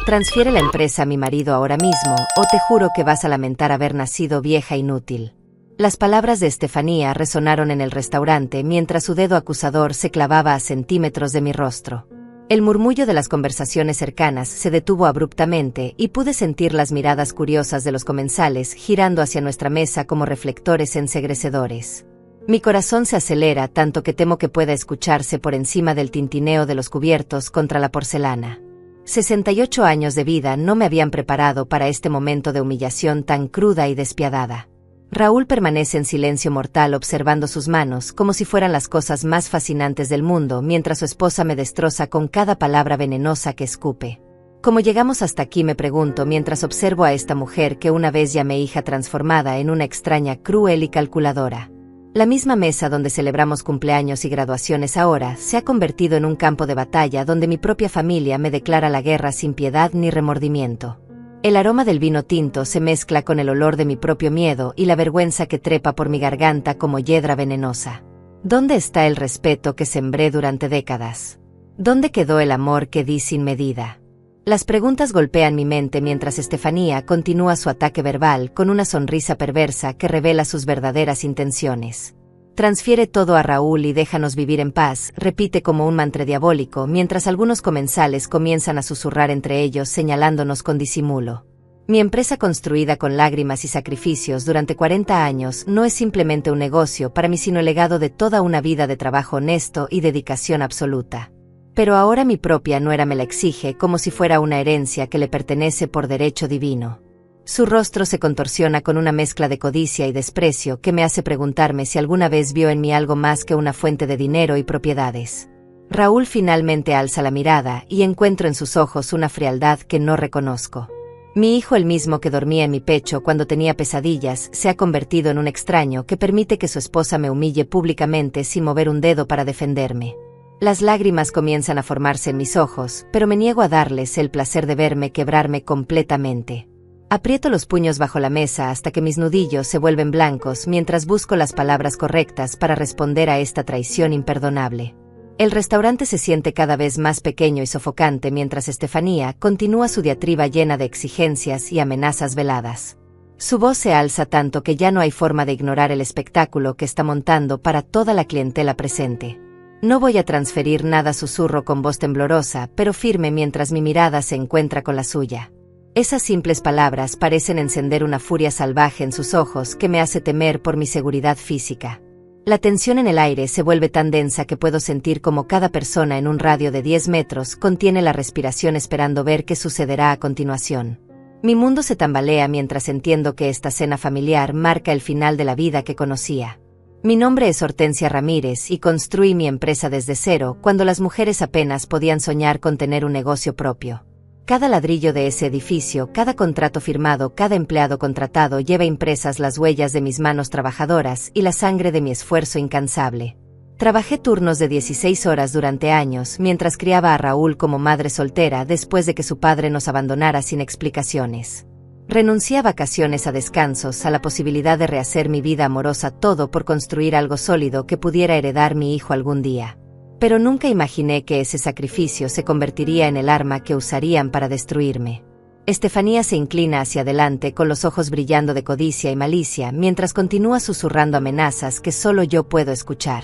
Transfiere la empresa a mi marido ahora mismo, o te juro que vas a lamentar haber nacido vieja inútil. Las palabras de Estefanía resonaron en el restaurante mientras su dedo acusador se clavaba a centímetros de mi rostro. El murmullo de las conversaciones cercanas se detuvo abruptamente y pude sentir las miradas curiosas de los comensales girando hacia nuestra mesa como reflectores ensegrecedores. Mi corazón se acelera tanto que temo que pueda escucharse por encima del tintineo de los cubiertos contra la porcelana. 68 años de vida no me habían preparado para este momento de humillación tan cruda y despiadada. Raúl permanece en silencio mortal observando sus manos como si fueran las cosas más fascinantes del mundo mientras su esposa me destroza con cada palabra venenosa que escupe. ¿Cómo llegamos hasta aquí?, me pregunto mientras observo a esta mujer que una vez llamé hija transformada en una extraña, cruel y calculadora. La misma mesa donde celebramos cumpleaños y graduaciones ahora se ha convertido en un campo de batalla donde mi propia familia me declara la guerra sin piedad ni remordimiento. El aroma del vino tinto se mezcla con el olor de mi propio miedo y la vergüenza que trepa por mi garganta como hiedra venenosa. ¿Dónde está el respeto que sembré durante décadas? ¿Dónde quedó el amor que di sin medida? Las preguntas golpean mi mente mientras Estefanía continúa su ataque verbal con una sonrisa perversa que revela sus verdaderas intenciones. Transfiere todo a Raúl y déjanos vivir en paz, repite como un mantra diabólico mientras algunos comensales comienzan a susurrar entre ellos señalándonos con disimulo. Mi empresa construida con lágrimas y sacrificios durante 40 años no es simplemente un negocio para mí sino el legado de toda una vida de trabajo honesto y dedicación absoluta. Pero ahora mi propia nuera me la exige como si fuera una herencia que le pertenece por derecho divino. Su rostro se contorsiona con una mezcla de codicia y desprecio que me hace preguntarme si alguna vez vio en mí algo más que una fuente de dinero y propiedades. Raúl finalmente alza la mirada y encuentro en sus ojos una frialdad que no reconozco. Mi hijo, el mismo que dormía en mi pecho cuando tenía pesadillas, se ha convertido en un extraño que permite que su esposa me humille públicamente sin mover un dedo para defenderme. Las lágrimas comienzan a formarse en mis ojos, pero me niego a darles el placer de verme quebrarme completamente. Aprieto los puños bajo la mesa hasta que mis nudillos se vuelven blancos mientras busco las palabras correctas para responder a esta traición imperdonable. El restaurante se siente cada vez más pequeño y sofocante mientras Estefanía continúa su diatriba llena de exigencias y amenazas veladas. Su voz se alza tanto que ya no hay forma de ignorar el espectáculo que está montando para toda la clientela presente. No voy a transferir nada, susurro con voz temblorosa, pero firme mientras mi mirada se encuentra con la suya. Esas simples palabras parecen encender una furia salvaje en sus ojos que me hace temer por mi seguridad física. La tensión en el aire se vuelve tan densa que puedo sentir como cada persona en un radio de 10 metros contiene la respiración esperando ver qué sucederá a continuación. Mi mundo se tambalea mientras entiendo que esta cena familiar marca el final de la vida que conocía. Mi nombre es Hortensia Ramírez y construí mi empresa desde cero cuando las mujeres apenas podían soñar con tener un negocio propio. Cada ladrillo de ese edificio, cada contrato firmado, cada empleado contratado lleva impresas las huellas de mis manos trabajadoras y la sangre de mi esfuerzo incansable. Trabajé turnos de 16 horas durante años mientras criaba a Raúl como madre soltera después de que su padre nos abandonara sin explicaciones. Renuncié a vacaciones, a descansos, a la posibilidad de rehacer mi vida amorosa, todo por construir algo sólido que pudiera heredar mi hijo algún día. Pero nunca imaginé que ese sacrificio se convertiría en el arma que usarían para destruirme. Estefanía se inclina hacia adelante con los ojos brillando de codicia y malicia mientras continúa susurrando amenazas que solo yo puedo escuchar.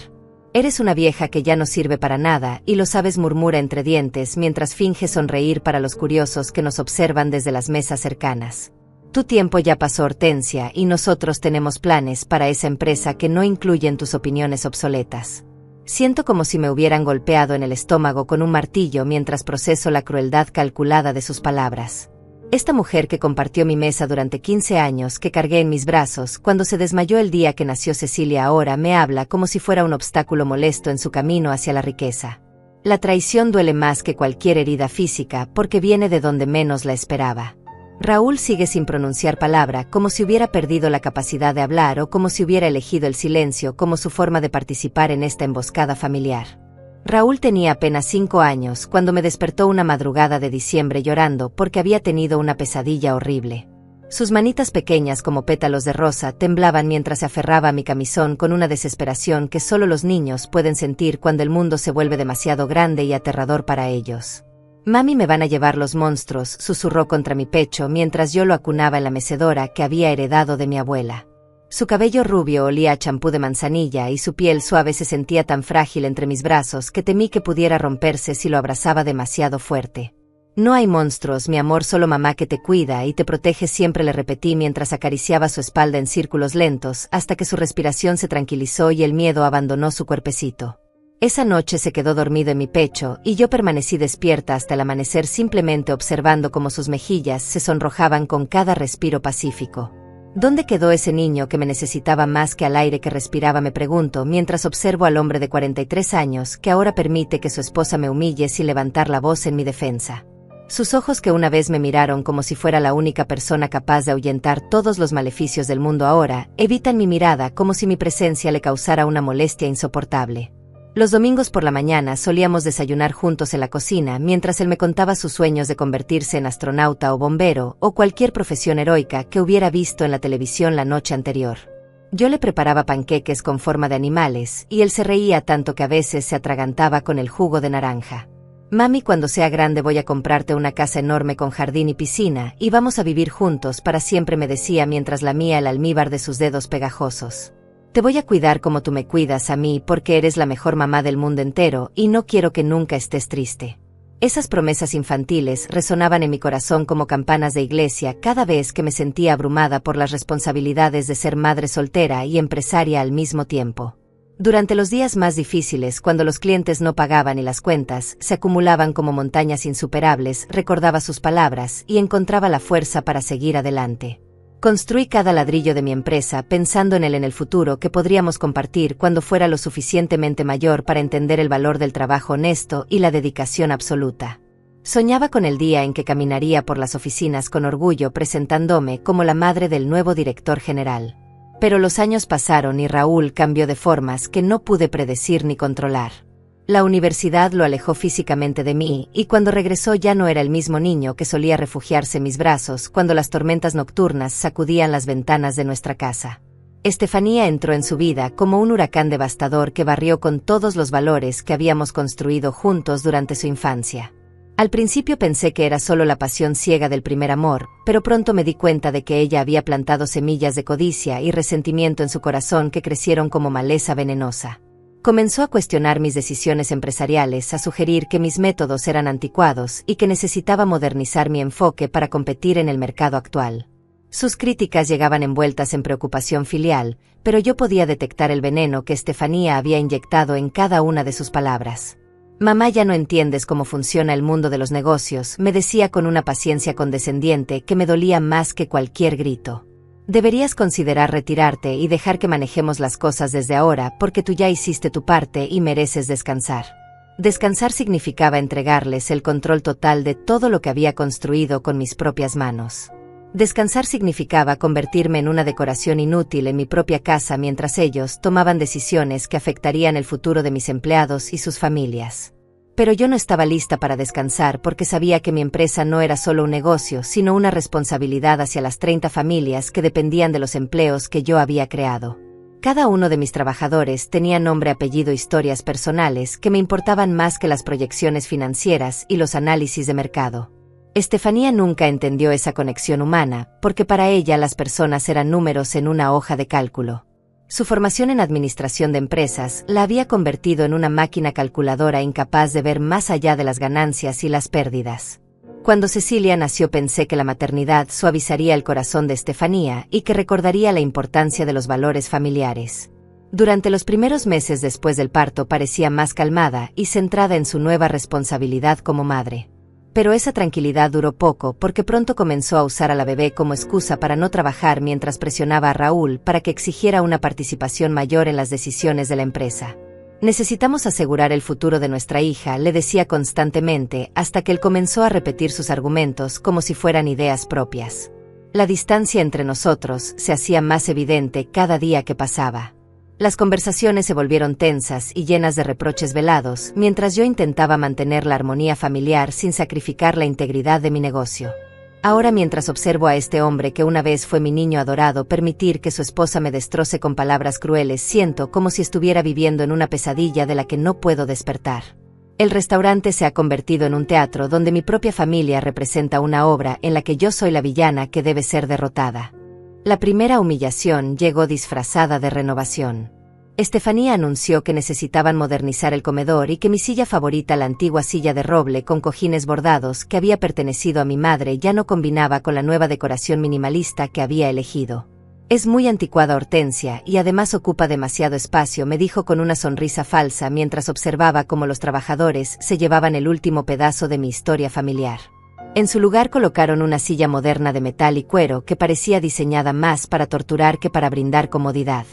Eres una vieja que ya no sirve para nada y lo sabes, murmura entre dientes mientras finge sonreír para los curiosos que nos observan desde las mesas cercanas. Tu tiempo ya pasó, Hortensia, y nosotros tenemos planes para esa empresa que no incluyen tus opiniones obsoletas. Siento como si me hubieran golpeado en el estómago con un martillo mientras proceso la crueldad calculada de sus palabras. Esta mujer que compartió mi mesa durante 15 años, que cargué en mis brazos cuando se desmayó el día que nació Cecilia, ahora me habla como si fuera un obstáculo molesto en su camino hacia la riqueza. La traición duele más que cualquier herida física porque viene de donde menos la esperaba. Raúl sigue sin pronunciar palabra, como si hubiera perdido la capacidad de hablar o como si hubiera elegido el silencio como su forma de participar en esta emboscada familiar. Raúl tenía apenas 5 años cuando me despertó una madrugada de diciembre llorando porque había tenido una pesadilla horrible. Sus manitas pequeñas como pétalos de rosa temblaban mientras se aferraba a mi camisón con una desesperación que solo los niños pueden sentir cuando el mundo se vuelve demasiado grande y aterrador para ellos. Mami, me van a llevar los monstruos, susurró contra mi pecho mientras yo lo acunaba en la mecedora que había heredado de mi abuela. Su cabello rubio olía a champú de manzanilla y su piel suave se sentía tan frágil entre mis brazos que temí que pudiera romperse si lo abrazaba demasiado fuerte. No hay monstruos, mi amor, solo mamá que te cuida y te protege siempre, le repetí mientras acariciaba su espalda en círculos lentos hasta que su respiración se tranquilizó y el miedo abandonó su cuerpecito. Esa noche se quedó dormido en mi pecho y yo permanecí despierta hasta el amanecer, simplemente observando cómo sus mejillas se sonrojaban con cada respiro pacífico. ¿Dónde quedó ese niño que me necesitaba más que al aire que respiraba?, me pregunto mientras observo al hombre de 43 años que ahora permite que su esposa me humille sin levantar la voz en mi defensa. Sus ojos, que una vez me miraron como si fuera la única persona capaz de ahuyentar todos los maleficios del mundo, ahora evitan mi mirada como si mi presencia le causara una molestia insoportable. Los domingos por la mañana solíamos desayunar juntos en la cocina mientras él me contaba sus sueños de convertirse en astronauta o bombero o cualquier profesión heroica que hubiera visto en la televisión la noche anterior. Yo le preparaba panqueques con forma de animales y él se reía tanto que a veces se atragantaba con el jugo de naranja. Mami, cuando sea grande voy a comprarte una casa enorme con jardín y piscina y vamos a vivir juntos para siempre, me decía mientras lamía el almíbar de sus dedos pegajosos. Te voy a cuidar como tú me cuidas a mí porque eres la mejor mamá del mundo entero y no quiero que nunca estés triste. Esas promesas infantiles resonaban en mi corazón como campanas de iglesia cada vez que me sentía abrumada por las responsabilidades de ser madre soltera y empresaria al mismo tiempo. Durante los días más difíciles, cuando los clientes no pagaban y las cuentas se acumulaban como montañas insuperables, recordaba sus palabras y encontraba la fuerza para seguir adelante. Construí cada ladrillo de mi empresa pensando en él, en el futuro que podríamos compartir cuando fuera lo suficientemente mayor para entender el valor del trabajo honesto y la dedicación absoluta. Soñaba con el día en que caminaría por las oficinas con orgullo presentándome como la madre del nuevo director general. Pero los años pasaron y Raúl cambió de formas que no pude predecir ni controlar. La universidad lo alejó físicamente de mí, y cuando regresó ya no era el mismo niño que solía refugiarse en mis brazos cuando las tormentas nocturnas sacudían las ventanas de nuestra casa. Estefanía entró en su vida como un huracán devastador que barrió con todos los valores que habíamos construido juntos durante su infancia. Al principio pensé que era solo la pasión ciega del primer amor, pero pronto me di cuenta de que ella había plantado semillas de codicia y resentimiento en su corazón que crecieron como maleza venenosa. Comenzó a cuestionar mis decisiones empresariales, a sugerir que mis métodos eran anticuados y que necesitaba modernizar mi enfoque para competir en el mercado actual. Sus críticas llegaban envueltas en preocupación filial, pero yo podía detectar el veneno que Estefanía había inyectado en cada una de sus palabras. Mamá, ya no entiendes cómo funciona el mundo de los negocios, me decía con una paciencia condescendiente que me dolía más que cualquier grito. Deberías considerar retirarte y dejar que manejemos las cosas desde ahora porque tú ya hiciste tu parte y mereces descansar. Descansar significaba entregarles el control total de todo lo que había construido con mis propias manos. Descansar significaba convertirme en una decoración inútil en mi propia casa mientras ellos tomaban decisiones que afectarían el futuro de mis empleados y sus familias. Pero yo no estaba lista para descansar porque sabía que mi empresa no era solo un negocio, sino una responsabilidad hacia las 30 familias que dependían de los empleos que yo había creado. Cada uno de mis trabajadores tenía nombre, apellido, historias personales que me importaban más que las proyecciones financieras y los análisis de mercado. Estefanía nunca entendió esa conexión humana, porque para ella las personas eran números en una hoja de cálculo. Su formación en administración de empresas la había convertido en una máquina calculadora incapaz de ver más allá de las ganancias y las pérdidas. Cuando Cecilia nació pensé que la maternidad suavizaría el corazón de Estefanía y que recordaría la importancia de los valores familiares. Durante los primeros meses después del parto parecía más calmada y centrada en su nueva responsabilidad como madre. Pero esa tranquilidad duró poco porque pronto comenzó a usar a la bebé como excusa para no trabajar mientras presionaba a Raúl para que exigiera una participación mayor en las decisiones de la empresa. Necesitamos asegurar el futuro de nuestra hija, le decía constantemente, hasta que él comenzó a repetir sus argumentos como si fueran ideas propias. La distancia entre nosotros se hacía más evidente cada día que pasaba. Las conversaciones se volvieron tensas y llenas de reproches velados, mientras yo intentaba mantener la armonía familiar sin sacrificar la integridad de mi negocio. Ahora, mientras observo a este hombre que una vez fue mi niño adorado permitir que su esposa me destroce con palabras crueles, siento como si estuviera viviendo en una pesadilla de la que no puedo despertar. El restaurante se ha convertido en un teatro donde mi propia familia representa una obra en la que yo soy la villana que debe ser derrotada. La primera humillación llegó disfrazada de renovación. Estefanía anunció que necesitaban modernizar el comedor y que mi silla favorita, la antigua silla de roble con cojines bordados que había pertenecido a mi madre, ya no combinaba con la nueva decoración minimalista que había elegido. Es muy anticuada, Hortensia, y además ocupa demasiado espacio, me dijo con una sonrisa falsa mientras observaba cómo los trabajadores se llevaban el último pedazo de mi historia familiar. En su lugar colocaron una silla moderna de metal y cuero que parecía diseñada más para torturar que para brindar comodidad.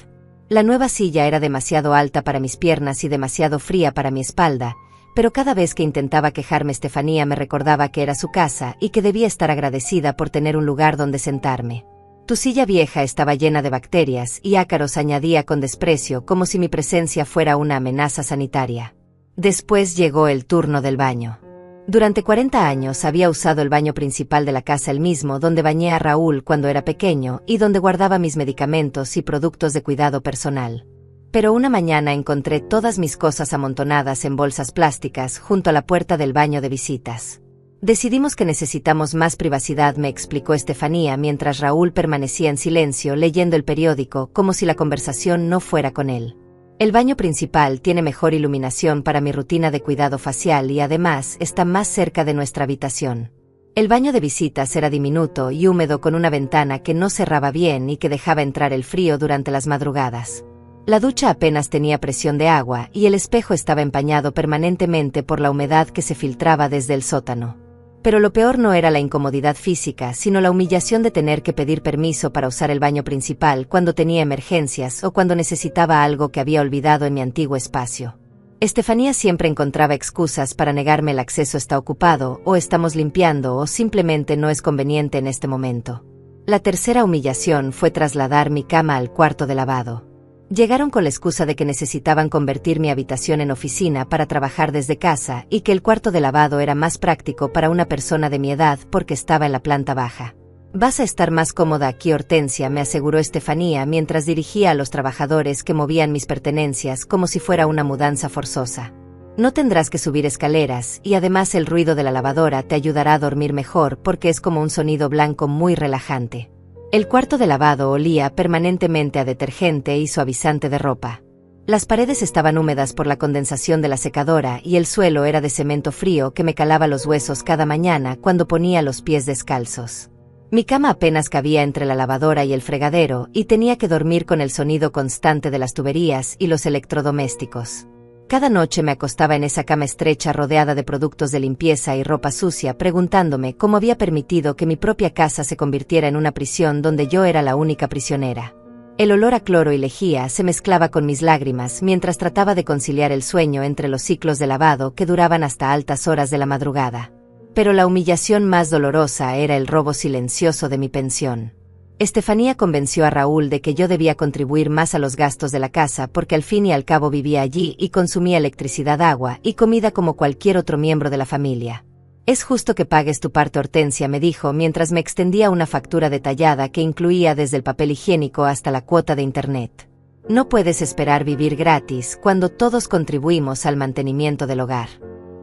La nueva silla era demasiado alta para mis piernas y demasiado fría para mi espalda, pero cada vez que intentaba quejarme, Estefanía me recordaba que era su casa y que debía estar agradecida por tener un lugar donde sentarme. Tu silla vieja estaba llena de bacterias y ácaros, añadía con desprecio, como si mi presencia fuera una amenaza sanitaria. Después llegó el turno del baño. Durante 40 años había usado el baño principal de la casa, el mismo donde bañé a Raúl cuando era pequeño y donde guardaba mis medicamentos y productos de cuidado personal. Pero una mañana encontré todas mis cosas amontonadas en bolsas plásticas junto a la puerta del baño de visitas. Decidimos que necesitamos más privacidad, me explicó Estefanía mientras Raúl permanecía en silencio leyendo el periódico como si la conversación no fuera con él. El baño principal tiene mejor iluminación para mi rutina de cuidado facial y además está más cerca de nuestra habitación. El baño de visitas era diminuto y húmedo, con una ventana que no cerraba bien y que dejaba entrar el frío durante las madrugadas. La ducha apenas tenía presión de agua y el espejo estaba empañado permanentemente por la humedad que se filtraba desde el sótano. Pero lo peor no era la incomodidad física, sino la humillación de tener que pedir permiso para usar el baño principal cuando tenía emergencias o cuando necesitaba algo que había olvidado en mi antiguo espacio. Estefanía siempre encontraba excusas para negarme el acceso: está ocupado, o estamos limpiando, o simplemente no es conveniente en este momento. La tercera humillación fue trasladar mi cama al cuarto de lavado. Llegaron con la excusa de que necesitaban convertir mi habitación en oficina para trabajar desde casa y que el cuarto de lavado era más práctico para una persona de mi edad porque estaba en la planta baja. Vas a estar más cómoda aquí, Hortensia, me aseguró Estefanía mientras dirigía a los trabajadores que movían mis pertenencias como si fuera una mudanza forzosa. No tendrás que subir escaleras y además el ruido de la lavadora te ayudará a dormir mejor porque es como un sonido blanco muy relajante. El cuarto de lavado olía permanentemente a detergente y suavizante de ropa. Las paredes estaban húmedas por la condensación de la secadora y el suelo era de cemento frío que me calaba los huesos cada mañana cuando ponía los pies descalzos. Mi cama apenas cabía entre la lavadora y el fregadero y tenía que dormir con el sonido constante de las tuberías y los electrodomésticos. Cada noche me acostaba en esa cama estrecha rodeada de productos de limpieza y ropa sucia, preguntándome cómo había permitido que mi propia casa se convirtiera en una prisión donde yo era la única prisionera. El olor a cloro y lejía se mezclaba con mis lágrimas mientras trataba de conciliar el sueño entre los ciclos de lavado que duraban hasta altas horas de la madrugada. Pero la humillación más dolorosa era el robo silencioso de mi pensión. Estefanía convenció a Raúl de que yo debía contribuir más a los gastos de la casa porque al fin y al cabo vivía allí y consumía electricidad, agua y comida como cualquier otro miembro de la familia. Es justo que pagues tu parte, Hortensia, me dijo mientras me extendía una factura detallada que incluía desde el papel higiénico hasta la cuota de internet. No puedes esperar vivir gratis cuando todos contribuimos al mantenimiento del hogar.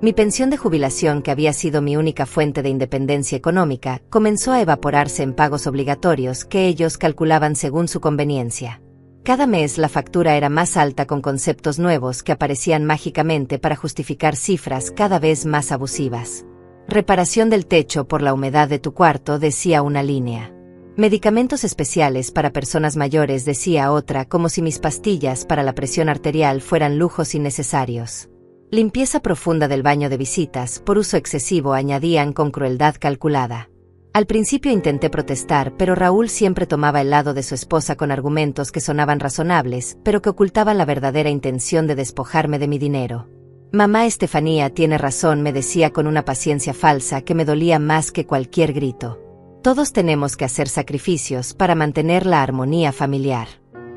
Mi pensión de jubilación, que había sido mi única fuente de independencia económica, comenzó a evaporarse en pagos obligatorios que ellos calculaban según su conveniencia. Cada mes la factura era más alta, con conceptos nuevos que aparecían mágicamente para justificar cifras cada vez más abusivas. Reparación del techo por la humedad de tu cuarto, decía una línea. Medicamentos especiales para personas mayores, decía otra, como si mis pastillas para la presión arterial fueran lujos innecesarios. Limpieza profunda del baño de visitas por uso excesivo, añadían con crueldad calculada. Al principio intenté protestar, pero Raúl siempre tomaba el lado de su esposa con argumentos que sonaban razonables, pero que ocultaban la verdadera intención de despojarme de mi dinero. Mamá, Estefanía tiene razón, me decía con una paciencia falsa que me dolía más que cualquier grito. Todos tenemos que hacer sacrificios para mantener la armonía familiar.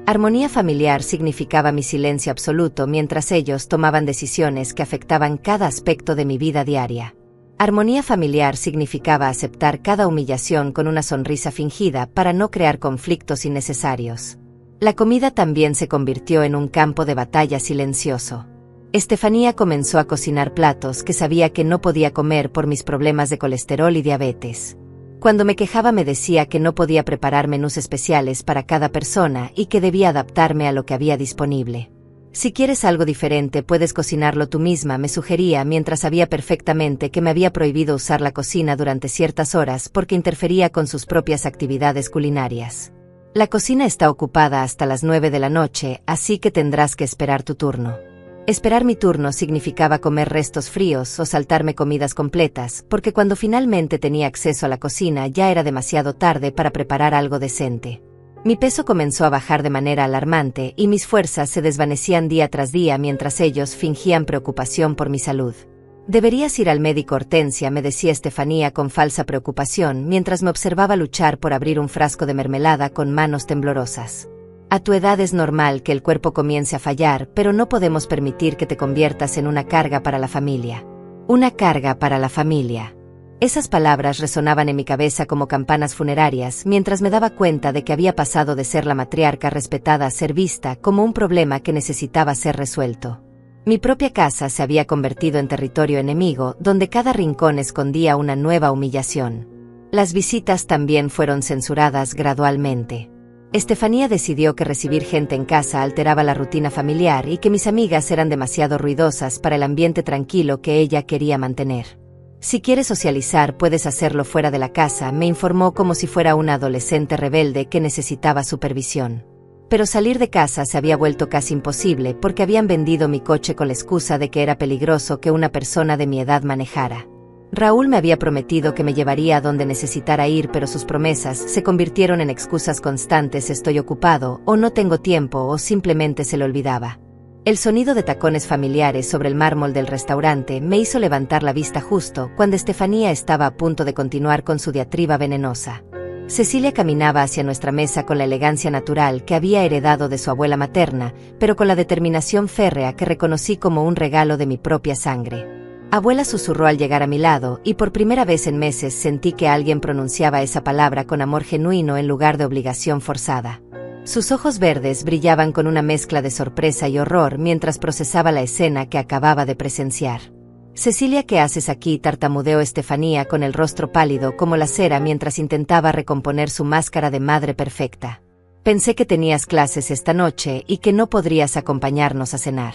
Armonía familiar significaba mi silencio absoluto mientras ellos tomaban decisiones que afectaban cada aspecto de mi vida diaria. Armonía familiar significaba aceptar cada humillación con una sonrisa fingida para no crear conflictos innecesarios. La comida también se convirtió en un campo de batalla silencioso. Estefanía comenzó a cocinar platos que sabía que no podía comer por mis problemas de colesterol y diabetes. Cuando me quejaba me decía que no podía preparar menús especiales para cada persona y que debía adaptarme a lo que había disponible. Si quieres algo diferente puedes cocinarlo tú misma, me sugería mientras sabía perfectamente que me había prohibido usar la cocina durante ciertas horas porque interfería con sus propias actividades culinarias. La cocina está ocupada hasta las 9 de la noche, así que tendrás que esperar tu turno. Esperar mi turno significaba comer restos fríos o saltarme comidas completas, porque cuando finalmente tenía acceso a la cocina ya era demasiado tarde para preparar algo decente. Mi peso comenzó a bajar de manera alarmante y mis fuerzas se desvanecían día tras día mientras ellos fingían preocupación por mi salud. Deberías ir al médico, Hortensia, me decía Estefanía con falsa preocupación mientras me observaba luchar por abrir un frasco de mermelada con manos temblorosas. A tu edad es normal que el cuerpo comience a fallar, pero no podemos permitir que te conviertas en una carga para la familia. Una carga para la familia. Esas palabras resonaban en mi cabeza como campanas funerarias mientras me daba cuenta de que había pasado de ser la matriarca respetada a ser vista como un problema que necesitaba ser resuelto. Mi propia casa se había convertido en territorio enemigo, donde cada rincón escondía una nueva humillación. Las visitas también fueron censuradas gradualmente. Estefanía decidió que recibir gente en casa alteraba la rutina familiar y que mis amigas eran demasiado ruidosas para el ambiente tranquilo que ella quería mantener. Si quieres socializar puedes hacerlo fuera de la casa, me informó como si fuera una adolescente rebelde que necesitaba supervisión. Pero salir de casa se había vuelto casi imposible porque habían vendido mi coche con la excusa de que era peligroso que una persona de mi edad manejara. Raúl me había prometido que me llevaría a donde necesitara ir, pero sus promesas se convirtieron en excusas constantes: estoy ocupado, o no tengo tiempo, o simplemente se le olvidaba. El sonido de tacones familiares sobre el mármol del restaurante me hizo levantar la vista justo cuando Estefanía estaba a punto de continuar con su diatriba venenosa. Cecilia caminaba hacia nuestra mesa con la elegancia natural que había heredado de su abuela materna, pero con la determinación férrea que reconocí como un regalo de mi propia sangre. Abuela, susurró al llegar a mi lado, y por primera vez en meses sentí que alguien pronunciaba esa palabra con amor genuino en lugar de obligación forzada. Sus ojos verdes brillaban con una mezcla de sorpresa y horror mientras procesaba la escena que acababa de presenciar. Cecilia, ¿qué haces aquí?, tartamudeó Estefanía con el rostro pálido como la cera mientras intentaba recomponer su máscara de madre perfecta. Pensé que tenías clases esta noche y que no podrías acompañarnos a cenar.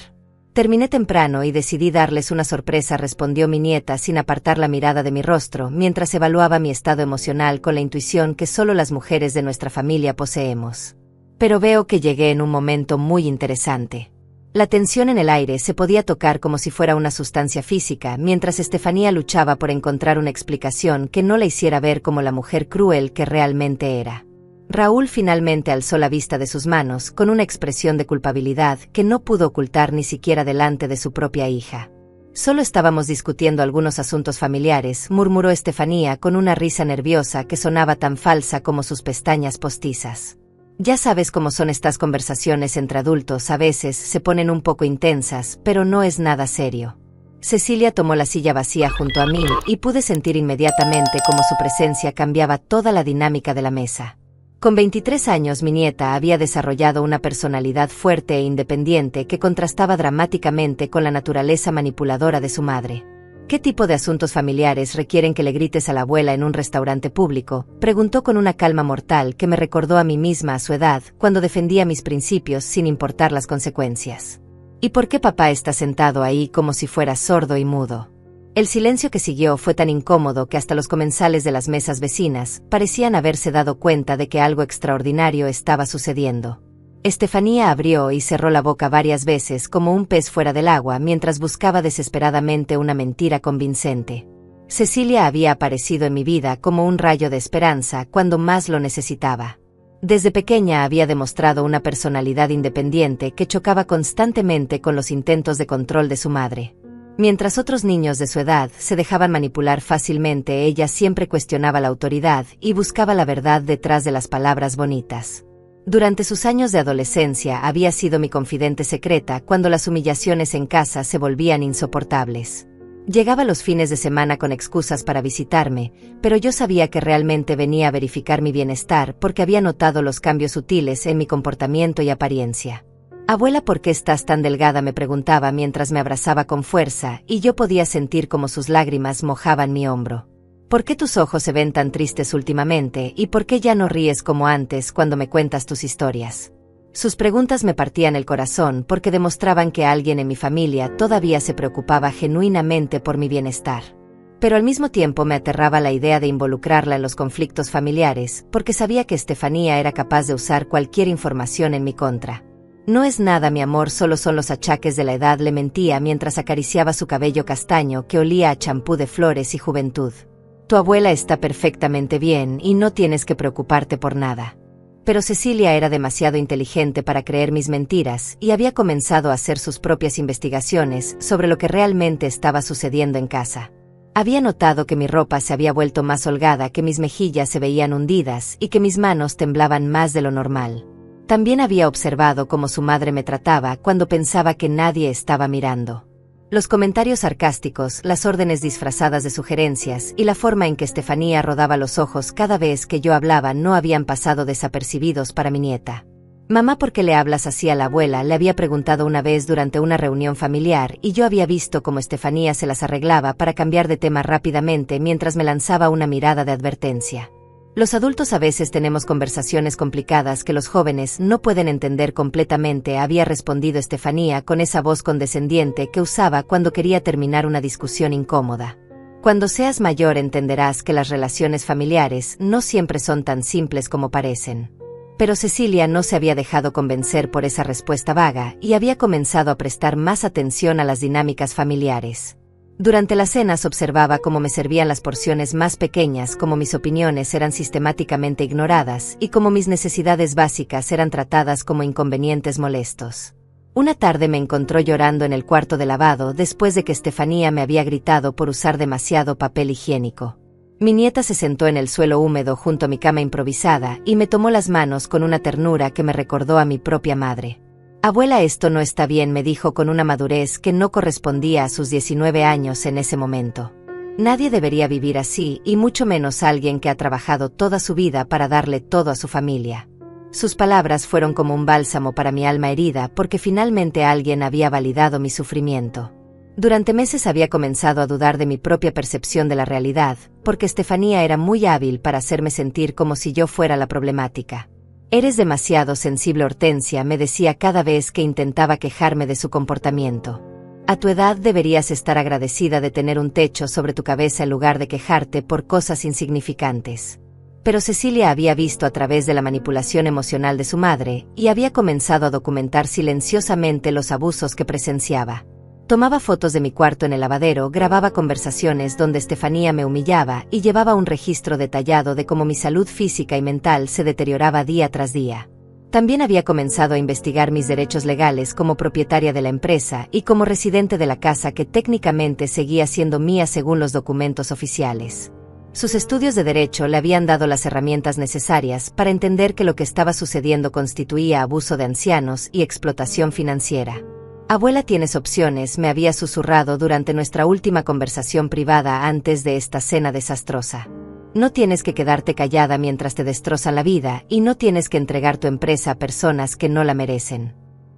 Terminé temprano y decidí darles una sorpresa, respondió mi nieta sin apartar la mirada de mi rostro mientras evaluaba mi estado emocional con la intuición que solo las mujeres de nuestra familia poseemos. Pero veo que llegué en un momento muy interesante. La tensión en el aire se podía tocar como si fuera una sustancia física mientras Estefanía luchaba por encontrar una explicación que no la hiciera ver como la mujer cruel que realmente era. Raúl finalmente alzó la vista de sus manos con una expresión de culpabilidad que no pudo ocultar ni siquiera delante de su propia hija. Solo estábamos discutiendo algunos asuntos familiares, murmuró Estefanía con una risa nerviosa que sonaba tan falsa como sus pestañas postizas. Ya sabes cómo son estas conversaciones entre adultos, a veces se ponen un poco intensas, pero no es nada serio. Cecilia tomó la silla vacía junto a mí y pude sentir inmediatamente cómo su presencia cambiaba toda la dinámica de la mesa. Con 23 años mi nieta había desarrollado una personalidad fuerte e independiente que contrastaba dramáticamente con la naturaleza manipuladora de su madre. ¿Qué tipo de asuntos familiares requieren que le grites a la abuela en un restaurante público?, preguntó con una calma mortal que me recordó a mí misma a su edad, cuando defendía mis principios sin importar las consecuencias. ¿Y por qué papá está sentado ahí como si fuera sordo y mudo? El silencio que siguió fue tan incómodo que hasta los comensales de las mesas vecinas parecían haberse dado cuenta de que algo extraordinario estaba sucediendo. Estefanía abrió y cerró la boca varias veces como un pez fuera del agua mientras buscaba desesperadamente una mentira convincente. Cecilia había aparecido en mi vida como un rayo de esperanza cuando más lo necesitaba. Desde pequeña había demostrado una personalidad independiente que chocaba constantemente con los intentos de control de su madre. Mientras otros niños de su edad se dejaban manipular fácilmente, ella siempre cuestionaba la autoridad y buscaba la verdad detrás de las palabras bonitas. Durante sus años de adolescencia había sido mi confidente secreta cuando las humillaciones en casa se volvían insoportables. Llegaba los fines de semana con excusas para visitarme, pero yo sabía que realmente venía a verificar mi bienestar porque había notado los cambios sutiles en mi comportamiento y apariencia. Abuela, ¿por qué estás tan delgada?, me preguntaba mientras me abrazaba con fuerza, y yo podía sentir cómo sus lágrimas mojaban mi hombro. ¿Por qué tus ojos se ven tan tristes últimamente, y por qué ya no ríes como antes cuando me cuentas tus historias? Sus preguntas me partían el corazón porque demostraban que alguien en mi familia todavía se preocupaba genuinamente por mi bienestar. Pero al mismo tiempo me aterraba la idea de involucrarla en los conflictos familiares, porque sabía que Estefanía era capaz de usar cualquier información en mi contra. No es nada, mi amor, solo son los achaques de la edad, le mentía mientras acariciaba su cabello castaño que olía a champú de flores y juventud. Tu abuela está perfectamente bien y no tienes que preocuparte por nada. Pero Cecilia era demasiado inteligente para creer mis mentiras y había comenzado a hacer sus propias investigaciones sobre lo que realmente estaba sucediendo en casa. Había notado que mi ropa se había vuelto más holgada, que mis mejillas se veían hundidas y que mis manos temblaban más de lo normal. También había observado cómo su madre me trataba cuando pensaba que nadie estaba mirando. Los comentarios sarcásticos, las órdenes disfrazadas de sugerencias y la forma en que Estefanía rodaba los ojos cada vez que yo hablaba no habían pasado desapercibidos para mi nieta. Mamá, ¿por qué le hablas así a la abuela?, le había preguntado una vez durante una reunión familiar, y yo había visto cómo Estefanía se las arreglaba para cambiar de tema rápidamente mientras me lanzaba una mirada de advertencia. Los adultos a veces tenemos conversaciones complicadas que los jóvenes no pueden entender completamente, había respondido Estefanía con esa voz condescendiente que usaba cuando quería terminar una discusión incómoda. Cuando seas mayor entenderás que las relaciones familiares no siempre son tan simples como parecen. Pero Cecilia no se había dejado convencer por esa respuesta vaga y había comenzado a prestar más atención a las dinámicas familiares. Durante las cenas observaba cómo me servían las porciones más pequeñas, cómo mis opiniones eran sistemáticamente ignoradas y cómo mis necesidades básicas eran tratadas como inconvenientes molestos. Una tarde me encontró llorando en el cuarto de lavado después de que Estefanía me había gritado por usar demasiado papel higiénico. Mi nieta se sentó en el suelo húmedo junto a mi cama improvisada y me tomó las manos con una ternura que me recordó a mi propia madre. Abuela, esto no está bien, me dijo con una madurez que no correspondía a sus 19 años en ese momento. Nadie debería vivir así, y mucho menos alguien que ha trabajado toda su vida para darle todo a su familia. Sus palabras fueron como un bálsamo para mi alma herida porque finalmente alguien había validado mi sufrimiento. Durante meses había comenzado a dudar de mi propia percepción de la realidad, porque Estefanía era muy hábil para hacerme sentir como si yo fuera la problemática. Eres demasiado sensible, Hortensia, me decía cada vez que intentaba quejarme de su comportamiento. A tu edad deberías estar agradecida de tener un techo sobre tu cabeza en lugar de quejarte por cosas insignificantes. Pero Cecilia había visto a través de la manipulación emocional de su madre y había comenzado a documentar silenciosamente los abusos que presenciaba. Tomaba fotos de mi cuarto en el lavadero, grababa conversaciones donde Estefanía me humillaba y llevaba un registro detallado de cómo mi salud física y mental se deterioraba día tras día. También había comenzado a investigar mis derechos legales como propietaria de la empresa y como residente de la casa que técnicamente seguía siendo mía según los documentos oficiales. Sus estudios de derecho le habían dado las herramientas necesarias para entender que lo que estaba sucediendo constituía abuso de ancianos y explotación financiera. Abuela, tienes opciones, me había susurrado durante nuestra última conversación privada antes de esta cena desastrosa. No tienes que quedarte callada mientras te destrozan la vida y no tienes que entregar tu empresa a personas que no la merecen.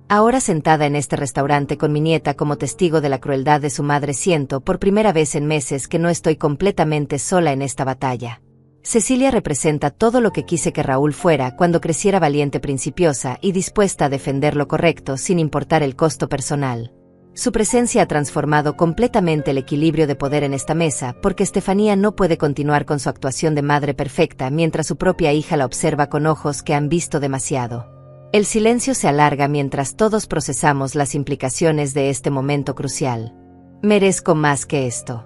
Ahora, sentada en este restaurante con mi nieta como testigo de la crueldad de su madre, siento por primera vez en meses que no estoy completamente sola en esta batalla. Cecilia representa todo lo que quise que Raúl fuera cuando creciera, valiente, principiosa y dispuesta a defender lo correcto sin importar el costo personal. Su presencia ha transformado completamente el equilibrio de poder en esta mesa porque Estefanía no puede continuar con su actuación de madre perfecta mientras su propia hija la observa con ojos que han visto demasiado. El silencio se alarga mientras todos procesamos las implicaciones de este momento crucial. Merezco más que esto.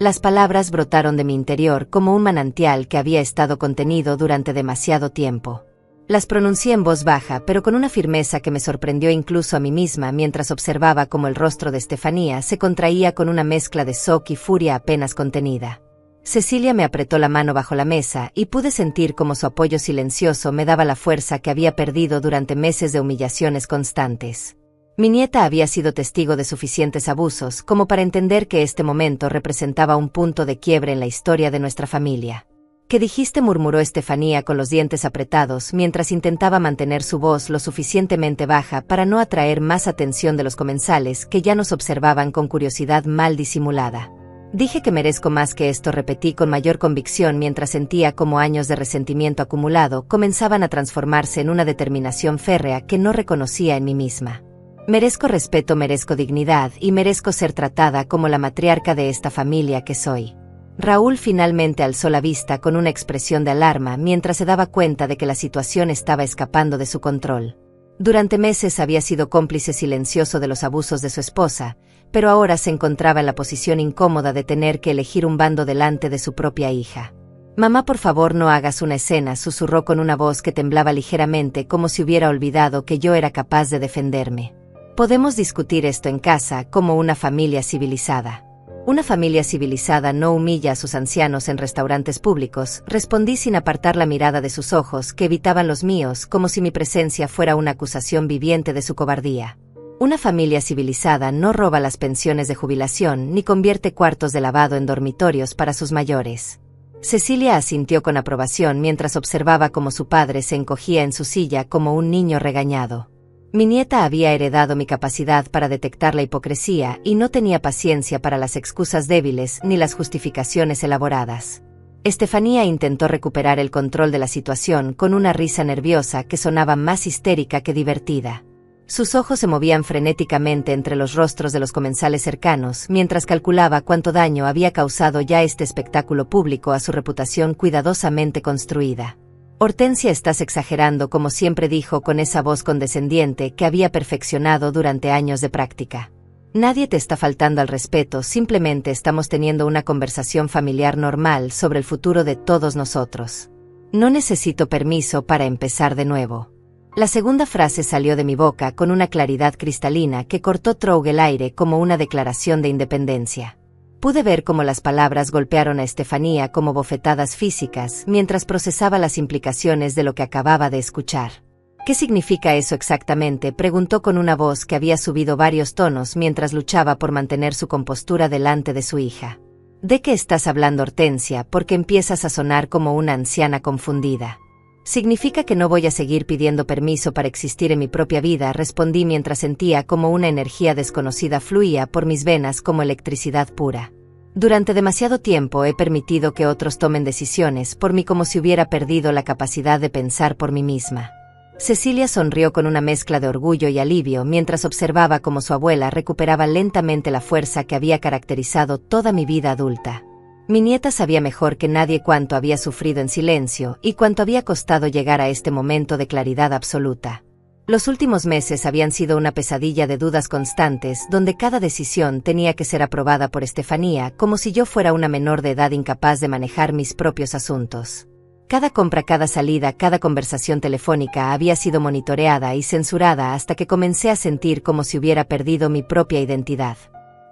Las palabras brotaron de mi interior como un manantial que había estado contenido durante demasiado tiempo. Las pronuncié en voz baja, pero con una firmeza que me sorprendió incluso a mí misma mientras observaba cómo el rostro de Estefanía se contraía con una mezcla de shock y furia apenas contenida. Cecilia me apretó la mano bajo la mesa y pude sentir cómo su apoyo silencioso me daba la fuerza que había perdido durante meses de humillaciones constantes. Mi nieta había sido testigo de suficientes abusos como para entender que este momento representaba un punto de quiebre en la historia de nuestra familia. ¿Qué dijiste?, murmuró Estefanía con los dientes apretados mientras intentaba mantener su voz lo suficientemente baja para no atraer más atención de los comensales que ya nos observaban con curiosidad mal disimulada. Dije que merezco más que esto, repetí con mayor convicción mientras sentía cómo años de resentimiento acumulado comenzaban a transformarse en una determinación férrea que no reconocía en mí misma. Merezco respeto, merezco dignidad y merezco ser tratada como la matriarca de esta familia que soy. Raúl finalmente alzó la vista con una expresión de alarma mientras se daba cuenta de que la situación estaba escapando de su control. Durante meses había sido cómplice silencioso de los abusos de su esposa, pero ahora se encontraba en la posición incómoda de tener que elegir un bando delante de su propia hija. «Mamá, por favor, no hagas una escena», susurró con una voz que temblaba ligeramente como si hubiera olvidado que yo era capaz de defenderme. «Podemos discutir esto en casa como una familia civilizada». «Una familia civilizada no humilla a sus ancianos en restaurantes públicos», respondí sin apartar la mirada de sus ojos que evitaban los míos como si mi presencia fuera una acusación viviente de su cobardía. «Una familia civilizada no roba las pensiones de jubilación ni convierte cuartos de lavado en dormitorios para sus mayores». Cecilia asintió con aprobación mientras observaba cómo su padre se encogía en su silla como un niño regañado. Mi nieta había heredado mi capacidad para detectar la hipocresía y no tenía paciencia para las excusas débiles ni las justificaciones elaboradas. Estefanía intentó recuperar el control de la situación con una risa nerviosa que sonaba más histérica que divertida. Sus ojos se movían frenéticamente entre los rostros de los comensales cercanos mientras calculaba cuánto daño había causado ya este espectáculo público a su reputación cuidadosamente construida. «Hortensia, estás exagerando», como siempre dijo con esa voz condescendiente que había perfeccionado durante años de práctica. «Nadie te está faltando al respeto, simplemente estamos teniendo una conversación familiar normal sobre el futuro de todos nosotros. No necesito permiso para empezar de nuevo». La segunda frase salió de mi boca con una claridad cristalina que cortó Troug el aire como una declaración de independencia. Pude ver cómo las palabras golpearon a Estefanía como bofetadas físicas mientras procesaba las implicaciones de lo que acababa de escuchar. «¿Qué significa eso exactamente?», preguntó con una voz que había subido varios tonos mientras luchaba por mantener su compostura delante de su hija. «¿De qué estás hablando, Hortensia? Porque empiezas a sonar como una anciana confundida». «Significa que no voy a seguir pidiendo permiso para existir en mi propia vida», respondí mientras sentía como una energía desconocida fluía por mis venas como electricidad pura. «Durante demasiado tiempo he permitido que otros tomen decisiones por mí como si hubiera perdido la capacidad de pensar por mí misma». Cecilia sonrió con una mezcla de orgullo y alivio mientras observaba cómo su abuela recuperaba lentamente la fuerza que había caracterizado toda mi vida adulta. Mi nieta sabía mejor que nadie cuánto había sufrido en silencio y cuánto había costado llegar a este momento de claridad absoluta. Los últimos meses habían sido una pesadilla de dudas constantes donde cada decisión tenía que ser aprobada por Estefanía como si yo fuera una menor de edad incapaz de manejar mis propios asuntos. Cada compra, cada salida, cada conversación telefónica había sido monitoreada y censurada hasta que comencé a sentir como si hubiera perdido mi propia identidad.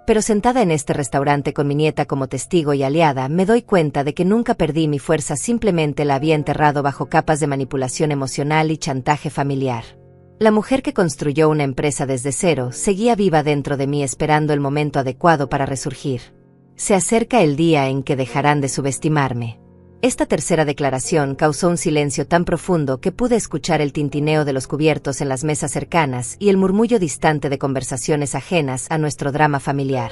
Pero sentada en este restaurante con mi nieta como testigo y aliada, me doy cuenta de que nunca perdí mi fuerza, simplemente la había enterrado bajo capas de manipulación emocional y chantaje familiar. La mujer que construyó una empresa desde cero seguía viva dentro de mí esperando el momento adecuado para resurgir. Se acerca el día en que dejarán de subestimarme. Esta tercera declaración causó un silencio tan profundo que pude escuchar el tintineo de los cubiertos en las mesas cercanas y el murmullo distante de conversaciones ajenas a nuestro drama familiar.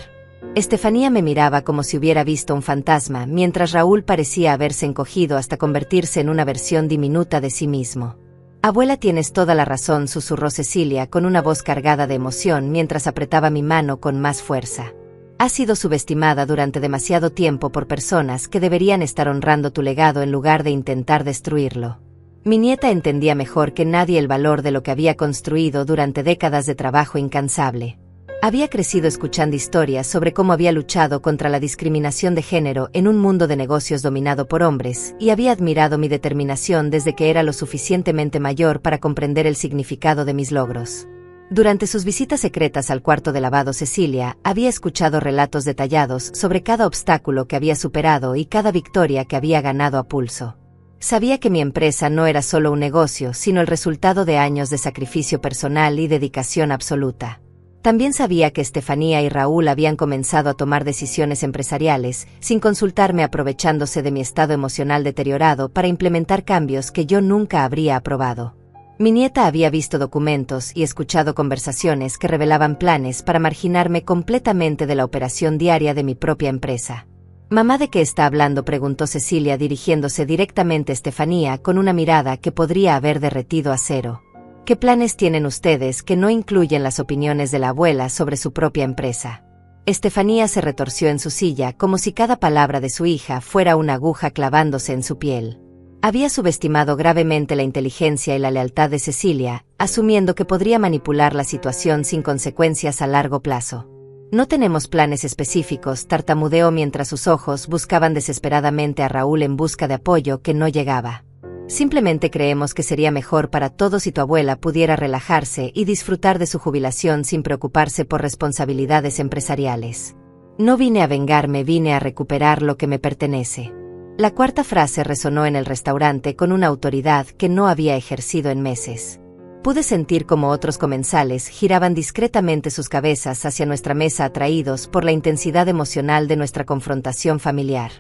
Estefanía me miraba como si hubiera visto un fantasma, mientras Raúl parecía haberse encogido hasta convertirse en una versión diminuta de sí mismo. «Abuela, tienes toda la razón», susurró Cecilia con una voz cargada de emoción mientras apretaba mi mano con más fuerza. «Has sido subestimada durante demasiado tiempo por personas que deberían estar honrando tu legado en lugar de intentar destruirlo». Mi nieta entendía mejor que nadie el valor de lo que había construido durante décadas de trabajo incansable. Había crecido escuchando historias sobre cómo había luchado contra la discriminación de género en un mundo de negocios dominado por hombres, y había admirado mi determinación desde que era lo suficientemente mayor para comprender el significado de mis logros. Durante sus visitas secretas al cuarto de lavado, Cecilia había escuchado relatos detallados sobre cada obstáculo que había superado y cada victoria que había ganado a pulso. Sabía que mi empresa no era solo un negocio, sino el resultado de años de sacrificio personal y dedicación absoluta. También sabía que Estefanía y Raúl habían comenzado a tomar decisiones empresariales, sin consultarme, aprovechándose de mi estado emocional deteriorado para implementar cambios que yo nunca habría aprobado. Mi nieta había visto documentos y escuchado conversaciones que revelaban planes para marginarme completamente de la operación diaria de mi propia empresa. «¿Mamá, de qué está hablando?», preguntó Cecilia, dirigiéndose directamente a Estefanía con una mirada que podría haber derretido acero. «¿Qué planes tienen ustedes que no incluyen las opiniones de la abuela sobre su propia empresa?». Estefanía se retorció en su silla como si cada palabra de su hija fuera una aguja clavándose en su piel. Había subestimado gravemente la inteligencia y la lealtad de Cecilia, asumiendo que podría manipular la situación sin consecuencias a largo plazo. «No tenemos planes específicos», tartamudeó mientras sus ojos buscaban desesperadamente a Raúl en busca de apoyo que no llegaba. «Simplemente creemos que sería mejor para todos si tu abuela pudiera relajarse y disfrutar de su jubilación sin preocuparse por responsabilidades empresariales. No vine a vengarme, vine a recuperar lo que me pertenece». La cuarta frase resonó en el restaurante con una autoridad que no había ejercido en meses. Pude sentir cómo otros comensales giraban discretamente sus cabezas hacia nuestra mesa, atraídos por la intensidad emocional de nuestra confrontación familiar.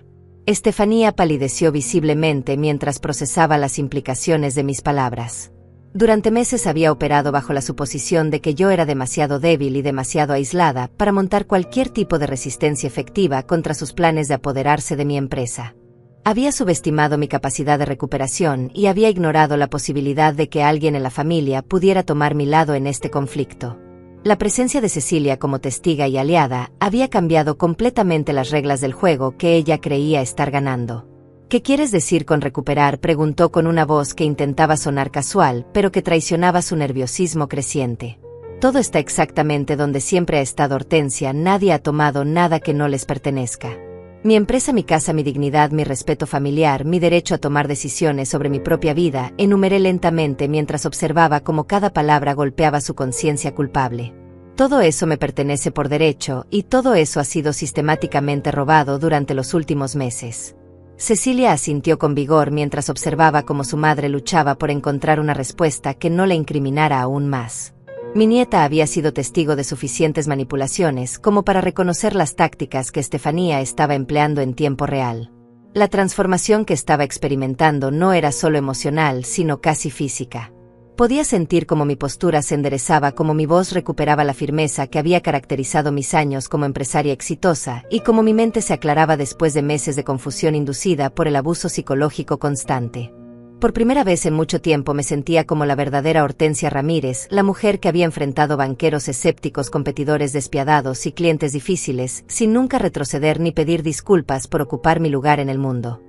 Estefanía palideció visiblemente mientras procesaba las implicaciones de mis palabras. Durante meses había operado bajo la suposición de que yo era demasiado débil y demasiado aislada para montar cualquier tipo de resistencia efectiva contra sus planes de apoderarse de mi empresa. Había subestimado mi capacidad de recuperación y había ignorado la posibilidad de que alguien en la familia pudiera tomar mi lado en este conflicto. La presencia de Cecilia como testiga y aliada había cambiado completamente las reglas del juego que ella creía estar ganando. «¿Qué quieres decir con recuperar?», preguntó con una voz que intentaba sonar casual, pero que traicionaba su nerviosismo creciente. «Todo está exactamente donde siempre ha estado, Hortensia. Nadie ha tomado nada que no les pertenezca. Mi empresa, mi casa, mi dignidad, mi respeto familiar, mi derecho a tomar decisiones sobre mi propia vida», enumeré lentamente mientras observaba cómo cada palabra golpeaba su conciencia culpable. «Todo eso me pertenece por derecho, y todo eso ha sido sistemáticamente robado durante los últimos meses». Cecilia asintió con vigor mientras observaba cómo su madre luchaba por encontrar una respuesta que no la incriminara aún más. Mi nieta había sido testigo de suficientes manipulaciones como para reconocer las tácticas que Estefanía estaba empleando en tiempo real. La transformación que estaba experimentando no era solo emocional, sino casi física. Podía sentir cómo mi postura se enderezaba, cómo mi voz recuperaba la firmeza que había caracterizado mis años como empresaria exitosa, y cómo mi mente se aclaraba después de meses de confusión inducida por el abuso psicológico constante. Por primera vez en mucho tiempo me sentía como la verdadera Hortensia Ramírez, la mujer que había enfrentado banqueros escépticos, competidores despiadados y clientes difíciles, sin nunca retroceder ni pedir disculpas por ocupar mi lugar en el mundo.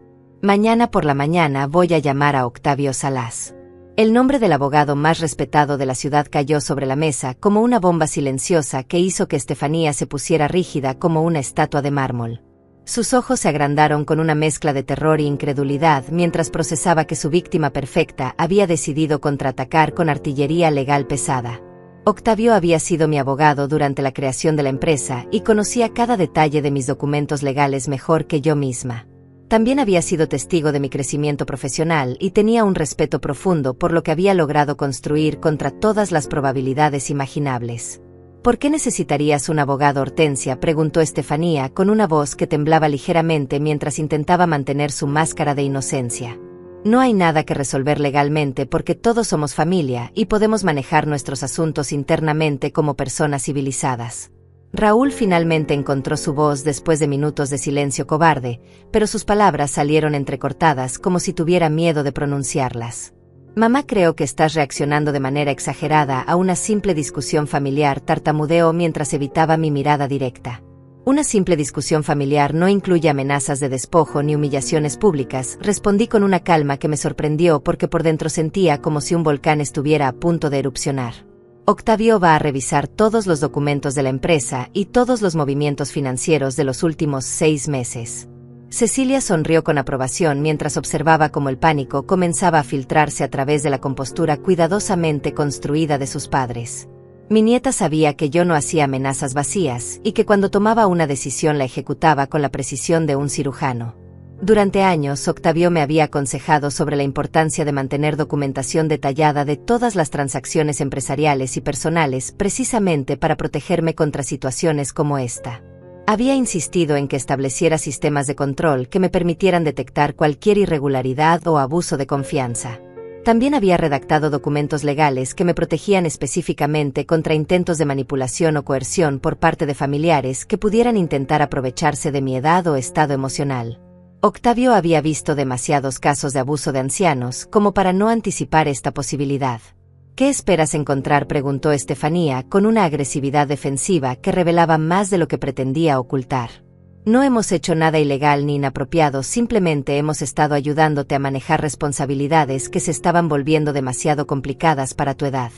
«Mañana por la mañana voy a llamar a Octavio Salas». El nombre del abogado más respetado de la ciudad cayó sobre la mesa como una bomba silenciosa que hizo que Estefanía se pusiera rígida como una estatua de mármol. Sus ojos se agrandaron con una mezcla de terror e incredulidad mientras procesaba que su víctima perfecta había decidido contraatacar con artillería legal pesada. Octavio había sido mi abogado durante la creación de la empresa y conocía cada detalle de mis documentos legales mejor que yo misma. También había sido testigo de mi crecimiento profesional y tenía un respeto profundo por lo que había logrado construir contra todas las probabilidades imaginables. «¿Por qué necesitarías un abogado, Hortensia?», preguntó Estefanía con una voz que temblaba ligeramente mientras intentaba mantener su máscara de inocencia. «No hay nada que resolver legalmente porque todos somos familia y podemos manejar nuestros asuntos internamente como personas civilizadas». Raúl finalmente encontró su voz después de minutos de silencio cobarde, pero sus palabras salieron entrecortadas como si tuviera miedo de pronunciarlas. «Mamá, creo que estás reaccionando de manera exagerada a una simple discusión familiar», tartamudeó mientras evitaba mi mirada directa. «Una simple discusión familiar no incluye amenazas de despojo ni humillaciones públicas», respondí con una calma que me sorprendió porque por dentro sentía como si un volcán estuviera a punto de erupcionar. «Octavio va a revisar todos los documentos de la empresa y todos los movimientos financieros de los últimos 6 meses». Cecilia sonrió con aprobación mientras observaba cómo el pánico comenzaba a filtrarse a través de la compostura cuidadosamente construida de sus padres. Mi nieta sabía que yo no hacía amenazas vacías y que cuando tomaba una decisión la ejecutaba con la precisión de un cirujano. Durante años, Octavio me había aconsejado sobre la importancia de mantener documentación detallada de todas las transacciones empresariales y personales, precisamente para protegerme contra situaciones como esta. Había insistido en que estableciera sistemas de control que me permitieran detectar cualquier irregularidad o abuso de confianza. También había redactado documentos legales que me protegían específicamente contra intentos de manipulación o coerción por parte de familiares que pudieran intentar aprovecharse de mi edad o estado emocional. Octavio había visto demasiados casos de abuso de ancianos como para no anticipar esta posibilidad. ¿Qué esperas encontrar?, preguntó Estefanía con una agresividad defensiva que revelaba más de lo que pretendía ocultar. No hemos hecho nada ilegal ni inapropiado, simplemente hemos estado ayudándote a manejar responsabilidades que se estaban volviendo demasiado complicadas para tu edad.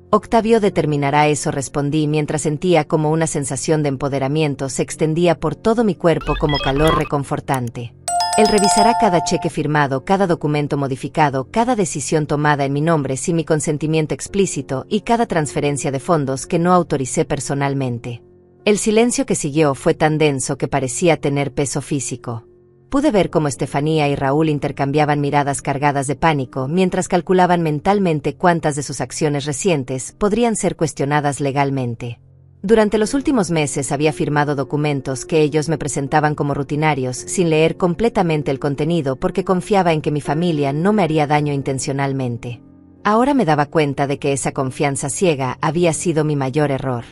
Octavio determinará eso, respondí mientras sentía como una sensación de empoderamiento se extendía por todo mi cuerpo como calor reconfortante. Él revisará cada cheque firmado, cada documento modificado, cada decisión tomada en mi nombre sin mi consentimiento explícito y cada transferencia de fondos que no autoricé personalmente. El silencio que siguió fue tan denso que parecía tener peso físico. Pude ver cómo Estefanía y Raúl intercambiaban miradas cargadas de pánico mientras calculaban mentalmente cuántas de sus acciones recientes podrían ser cuestionadas legalmente. Durante los últimos meses había firmado documentos que ellos me presentaban como rutinarios sin leer completamente el contenido porque confiaba en que mi familia no me haría daño intencionalmente. Ahora me daba cuenta de que esa confianza ciega había sido mi mayor error.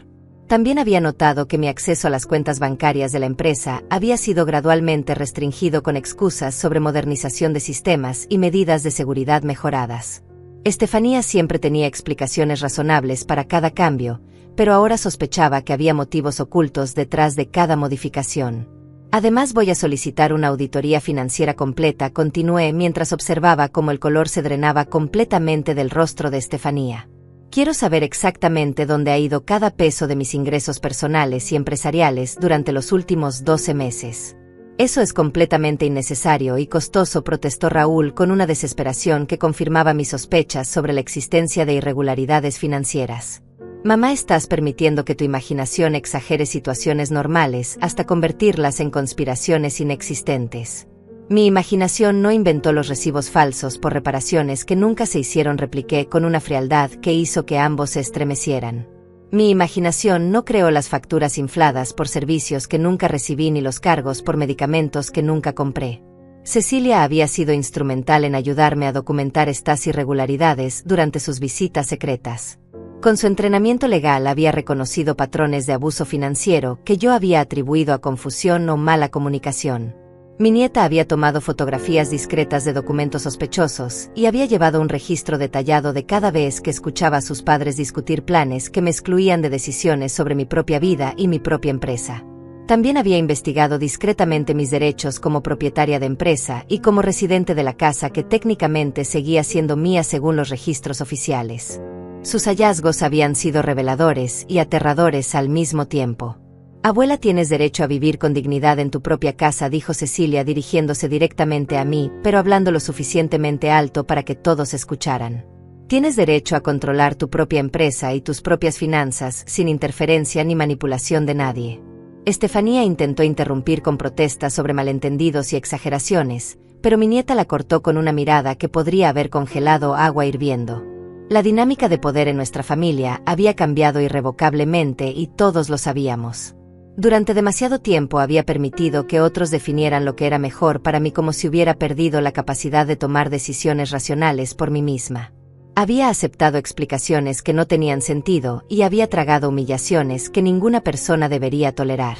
También había notado que mi acceso a las cuentas bancarias de la empresa había sido gradualmente restringido con excusas sobre modernización de sistemas y medidas de seguridad mejoradas. Estefanía siempre tenía explicaciones razonables para cada cambio, pero ahora sospechaba que había motivos ocultos detrás de cada modificación. Además, voy a solicitar una auditoría financiera completa, continué mientras observaba cómo el color se drenaba completamente del rostro de Estefanía. Quiero saber exactamente dónde ha ido cada peso de mis ingresos personales y empresariales durante los últimos 12 meses. Eso es completamente innecesario y costoso, protestó Raúl con una desesperación que confirmaba mis sospechas sobre la existencia de irregularidades financieras. Mamá, estás permitiendo que tu imaginación exagere situaciones normales hasta convertirlas en conspiraciones inexistentes. Mi imaginación no inventó los recibos falsos por reparaciones que nunca se hicieron, repliqué con una frialdad que hizo que ambos se estremecieran. Mi imaginación no creó las facturas infladas por servicios que nunca recibí ni los cargos por medicamentos que nunca compré. Cecilia había sido instrumental en ayudarme a documentar estas irregularidades durante sus visitas secretas. Con su entrenamiento legal había reconocido patrones de abuso financiero que yo había atribuido a confusión o mala comunicación. Mi nieta había tomado fotografías discretas de documentos sospechosos y había llevado un registro detallado de cada vez que escuchaba a sus padres discutir planes que me excluían de decisiones sobre mi propia vida y mi propia empresa. También había investigado discretamente mis derechos como propietaria de empresa y como residente de la casa que técnicamente seguía siendo mía según los registros oficiales. Sus hallazgos habían sido reveladores y aterradores al mismo tiempo. Abuela, tienes derecho a vivir con dignidad en tu propia casa, dijo Cecilia dirigiéndose directamente a mí, pero hablando lo suficientemente alto para que todos escucharan. Tienes derecho a controlar tu propia empresa y tus propias finanzas sin interferencia ni manipulación de nadie. Estefanía intentó interrumpir con protestas sobre malentendidos y exageraciones, pero mi nieta la cortó con una mirada que podría haber congelado agua hirviendo. La dinámica de poder en nuestra familia había cambiado irrevocablemente y todos lo sabíamos. Durante demasiado tiempo había permitido que otros definieran lo que era mejor para mí como si hubiera perdido la capacidad de tomar decisiones racionales por mí misma. Había aceptado explicaciones que no tenían sentido y había tragado humillaciones que ninguna persona debería tolerar.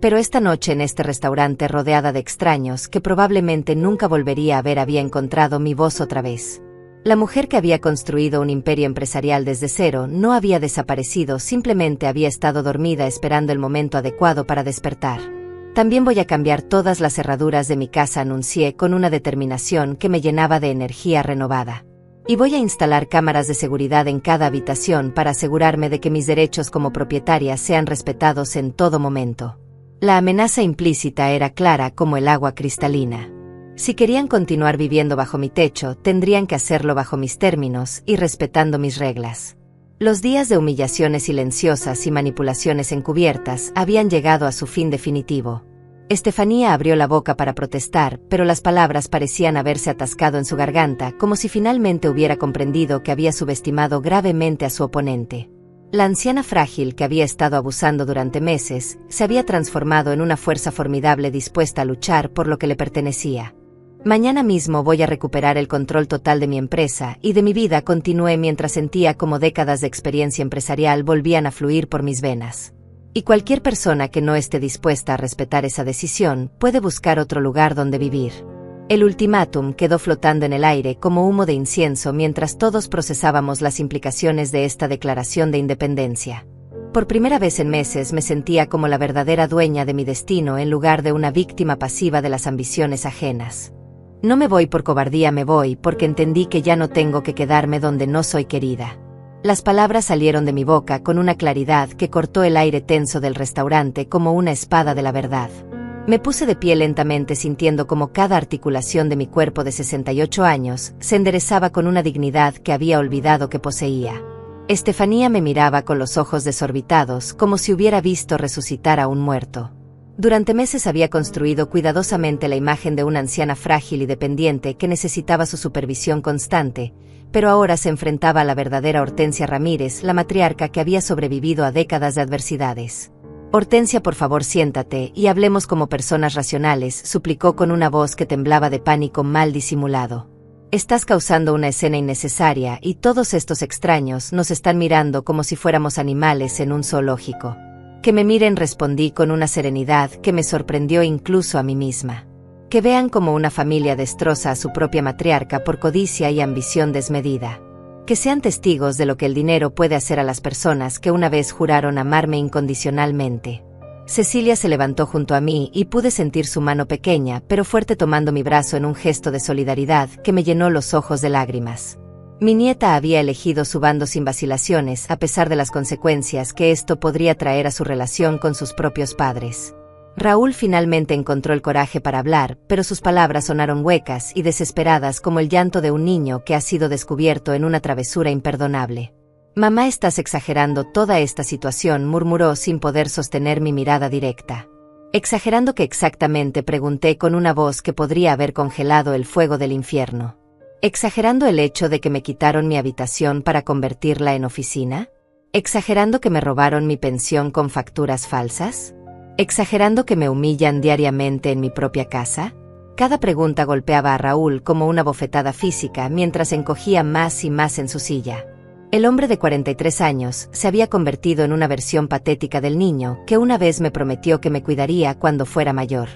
Pero esta noche en este restaurante rodeada de extraños que probablemente nunca volvería a ver había encontrado mi voz otra vez. La mujer que había construido un imperio empresarial desde cero no había desaparecido, simplemente había estado dormida esperando el momento adecuado para despertar. También voy a cambiar todas las cerraduras de mi casa, anuncié con una determinación que me llenaba de energía renovada. Y voy a instalar cámaras de seguridad en cada habitación para asegurarme de que mis derechos como propietaria sean respetados en todo momento. La amenaza implícita era clara como el agua cristalina. Si querían continuar viviendo bajo mi techo, tendrían que hacerlo bajo mis términos y respetando mis reglas. Los días de humillaciones silenciosas y manipulaciones encubiertas habían llegado a su fin definitivo. Estefanía abrió la boca para protestar, pero las palabras parecían haberse atascado en su garganta, como si finalmente hubiera comprendido que había subestimado gravemente a su oponente. La anciana frágil que había estado abusando durante meses, se había transformado en una fuerza formidable dispuesta a luchar por lo que le pertenecía. Mañana mismo voy a recuperar el control total de mi empresa y de mi vida, continué mientras sentía como décadas de experiencia empresarial volvían a fluir por mis venas. Y cualquier persona que no esté dispuesta a respetar esa decisión puede buscar otro lugar donde vivir. El ultimátum quedó flotando en el aire como humo de incienso mientras todos procesábamos las implicaciones de esta declaración de independencia. Por primera vez en meses me sentía como la verdadera dueña de mi destino en lugar de una víctima pasiva de las ambiciones ajenas. No me voy por cobardía, me voy porque entendí que ya no tengo que quedarme donde no soy querida. Las palabras salieron de mi boca con una claridad que cortó el aire tenso del restaurante como una espada de la verdad. Me puse de pie lentamente sintiendo como cada articulación de mi cuerpo de 68 años se enderezaba con una dignidad que había olvidado que poseía. Estefanía me miraba con los ojos desorbitados como si hubiera visto resucitar a un muerto. Durante meses había construido cuidadosamente la imagen de una anciana frágil y dependiente que necesitaba su supervisión constante, pero ahora se enfrentaba a la verdadera Hortensia Ramírez, la matriarca que había sobrevivido a décadas de adversidades. Hortensia, por favor, siéntate y hablemos como personas racionales, suplicó con una voz que temblaba de pánico mal disimulado. Estás causando una escena innecesaria y todos estos extraños nos están mirando como si fuéramos animales en un zoológico. Que me miren, respondí con una serenidad que me sorprendió incluso a mí misma. Que vean cómo una familia destroza a su propia matriarca por codicia y ambición desmedida. Que sean testigos de lo que el dinero puede hacer a las personas que una vez juraron amarme incondicionalmente. Cecilia se levantó junto a mí y pude sentir su mano pequeña pero fuerte tomando mi brazo en un gesto de solidaridad que me llenó los ojos de lágrimas. Mi nieta había elegido su bando sin vacilaciones a pesar de las consecuencias que esto podría traer a su relación con sus propios padres. Raúl finalmente encontró el coraje para hablar, pero sus palabras sonaron huecas y desesperadas como el llanto de un niño que ha sido descubierto en una travesura imperdonable. Mamá, estás exagerando toda esta situación, murmuró sin poder sostener mi mirada directa. ¿Exagerando qué exactamente?, pregunté con una voz que podría haber congelado el fuego del infierno. ¿Exagerando el hecho de que me quitaron mi habitación para convertirla en oficina? ¿Exagerando que me robaron mi pensión con facturas falsas? ¿Exagerando que me humillan diariamente en mi propia casa? Cada pregunta golpeaba a Raúl como una bofetada física mientras encogía más y más en su silla. El hombre de 43 años se había convertido en una versión patética del niño que una vez me prometió que me cuidaría cuando fuera mayor.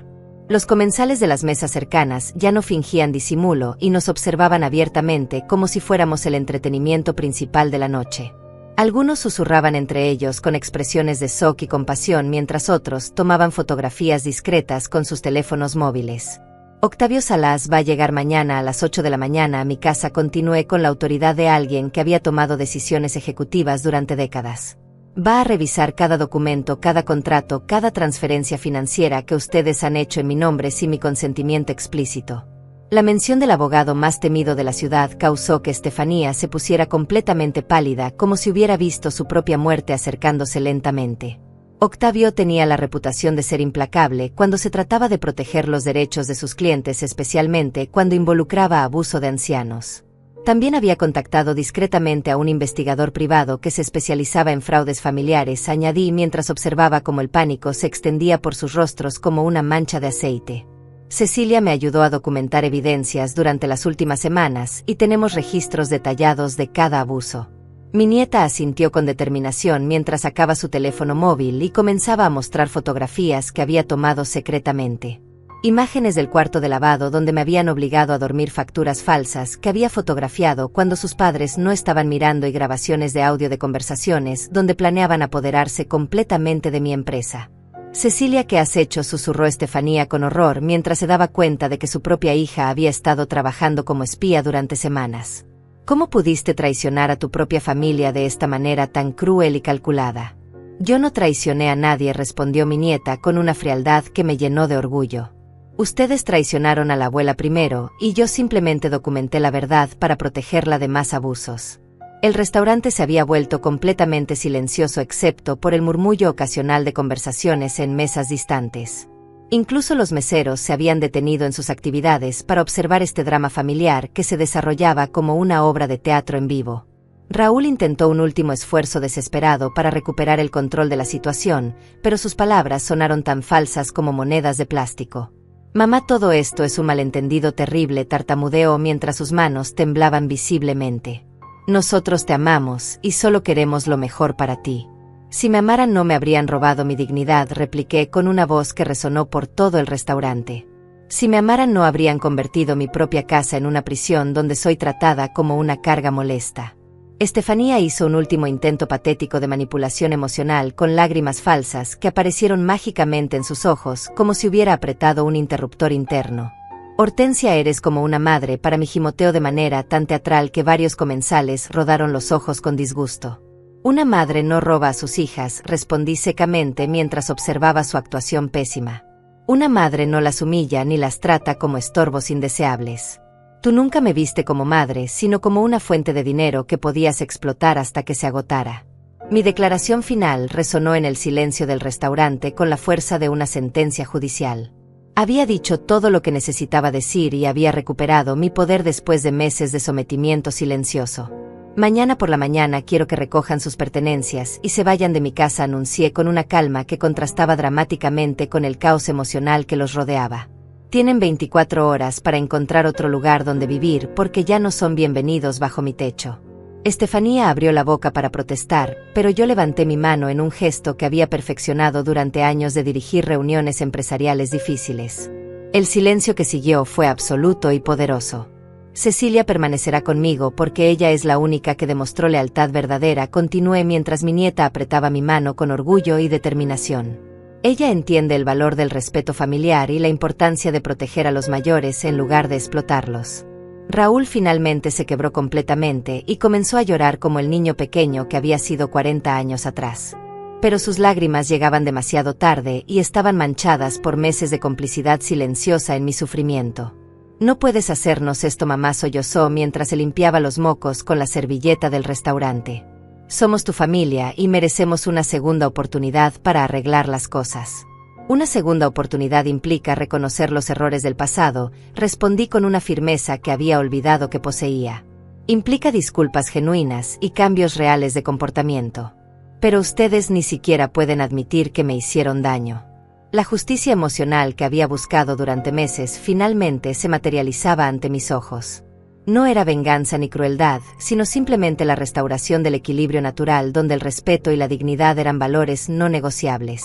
Los comensales de las mesas cercanas ya no fingían disimulo y nos observaban abiertamente como si fuéramos el entretenimiento principal de la noche. Algunos susurraban entre ellos con expresiones de shock y compasión mientras otros tomaban fotografías discretas con sus teléfonos móviles. Octavio Salas va a llegar mañana a las 8 de la mañana a mi casa, continué con la autoridad de alguien que había tomado decisiones ejecutivas durante décadas. Va a revisar cada documento, cada contrato, cada transferencia financiera que ustedes han hecho en mi nombre sin mi consentimiento explícito. La mención del abogado más temido de la ciudad causó que Estefanía se pusiera completamente pálida, como si hubiera visto su propia muerte acercándose lentamente. Octavio tenía la reputación de ser implacable cuando se trataba de proteger los derechos de sus clientes, especialmente cuando involucraba abuso de ancianos. También había contactado discretamente a un investigador privado que se especializaba en fraudes familiares, añadí mientras observaba cómo el pánico se extendía por sus rostros como una mancha de aceite. Cecilia me ayudó a documentar evidencias durante las últimas semanas y tenemos registros detallados de cada abuso. Mi nieta asintió con determinación mientras sacaba su teléfono móvil y comenzaba a mostrar fotografías que había tomado secretamente. Imágenes del cuarto de lavado donde me habían obligado a dormir, facturas falsas que había fotografiado cuando sus padres no estaban mirando y grabaciones de audio de conversaciones donde planeaban apoderarse completamente de mi empresa. Cecilia, ¿qué has hecho?, susurró Estefanía con horror mientras se daba cuenta de que su propia hija había estado trabajando como espía durante semanas. ¿Cómo pudiste traicionar a tu propia familia de esta manera tan cruel y calculada? Yo no traicioné a nadie, respondió mi nieta con una frialdad que me llenó de orgullo. Ustedes traicionaron a la abuela primero y yo simplemente documenté la verdad para protegerla de más abusos. El restaurante se había vuelto completamente silencioso excepto por el murmullo ocasional de conversaciones en mesas distantes. Incluso los meseros se habían detenido en sus actividades para observar este drama familiar que se desarrollaba como una obra de teatro en vivo. Raúl intentó un último esfuerzo desesperado para recuperar el control de la situación, pero sus palabras sonaron tan falsas como monedas de plástico. «Mamá, todo esto es un malentendido terrible», tartamudeó mientras sus manos temblaban visiblemente. «Nosotros te amamos y solo queremos lo mejor para ti». «Si me amaran no me habrían robado mi dignidad», repliqué con una voz que resonó por todo el restaurante. «Si me amaran no habrían convertido mi propia casa en una prisión donde soy tratada como una carga molesta». Estefanía hizo un último intento patético de manipulación emocional con lágrimas falsas que aparecieron mágicamente en sus ojos como si hubiera apretado un interruptor interno. «Hortensia, eres como una madre para mí», gimoteó de manera tan teatral que varios comensales rodaron los ojos con disgusto. «Una madre no roba a sus hijas», respondí secamente mientras observaba su actuación pésima. «Una madre no las humilla ni las trata como estorbos indeseables. Tú nunca me viste como madre, sino como una fuente de dinero que podías explotar hasta que se agotara». Mi declaración final resonó en el silencio del restaurante con la fuerza de una sentencia judicial. Había dicho todo lo que necesitaba decir y había recuperado mi poder después de meses de sometimiento silencioso. «Mañana por la mañana quiero que recojan sus pertenencias y se vayan de mi casa», anuncié con una calma que contrastaba dramáticamente con el caos emocional que los rodeaba. «Tienen 24 horas para encontrar otro lugar donde vivir porque ya no son bienvenidos bajo mi techo». Estefanía abrió la boca para protestar, pero yo levanté mi mano en un gesto que había perfeccionado durante años de dirigir reuniones empresariales difíciles. El silencio que siguió fue absoluto y poderoso. «Cecilia permanecerá conmigo porque ella es la única que demostró lealtad verdadera», continué mientras mi nieta apretaba mi mano con orgullo y determinación. «Ella entiende el valor del respeto familiar y la importancia de proteger a los mayores en lugar de explotarlos». Raúl finalmente se quebró completamente y comenzó a llorar como el niño pequeño que había sido 40 años atrás. Pero sus lágrimas llegaban demasiado tarde y estaban manchadas por meses de complicidad silenciosa en mi sufrimiento. «No puedes hacernos esto, mamá», sollozó mientras se limpiaba los mocos con la servilleta del restaurante. «Somos tu familia y merecemos una segunda oportunidad para arreglar las cosas». «Una segunda oportunidad implica reconocer los errores del pasado», respondí con una firmeza que había olvidado que poseía. «Implica disculpas genuinas y cambios reales de comportamiento. Pero ustedes ni siquiera pueden admitir que me hicieron daño». La justicia emocional que había buscado durante meses finalmente se materializaba ante mis ojos. No era venganza ni crueldad, sino simplemente la restauración del equilibrio natural donde el respeto y la dignidad eran valores no negociables.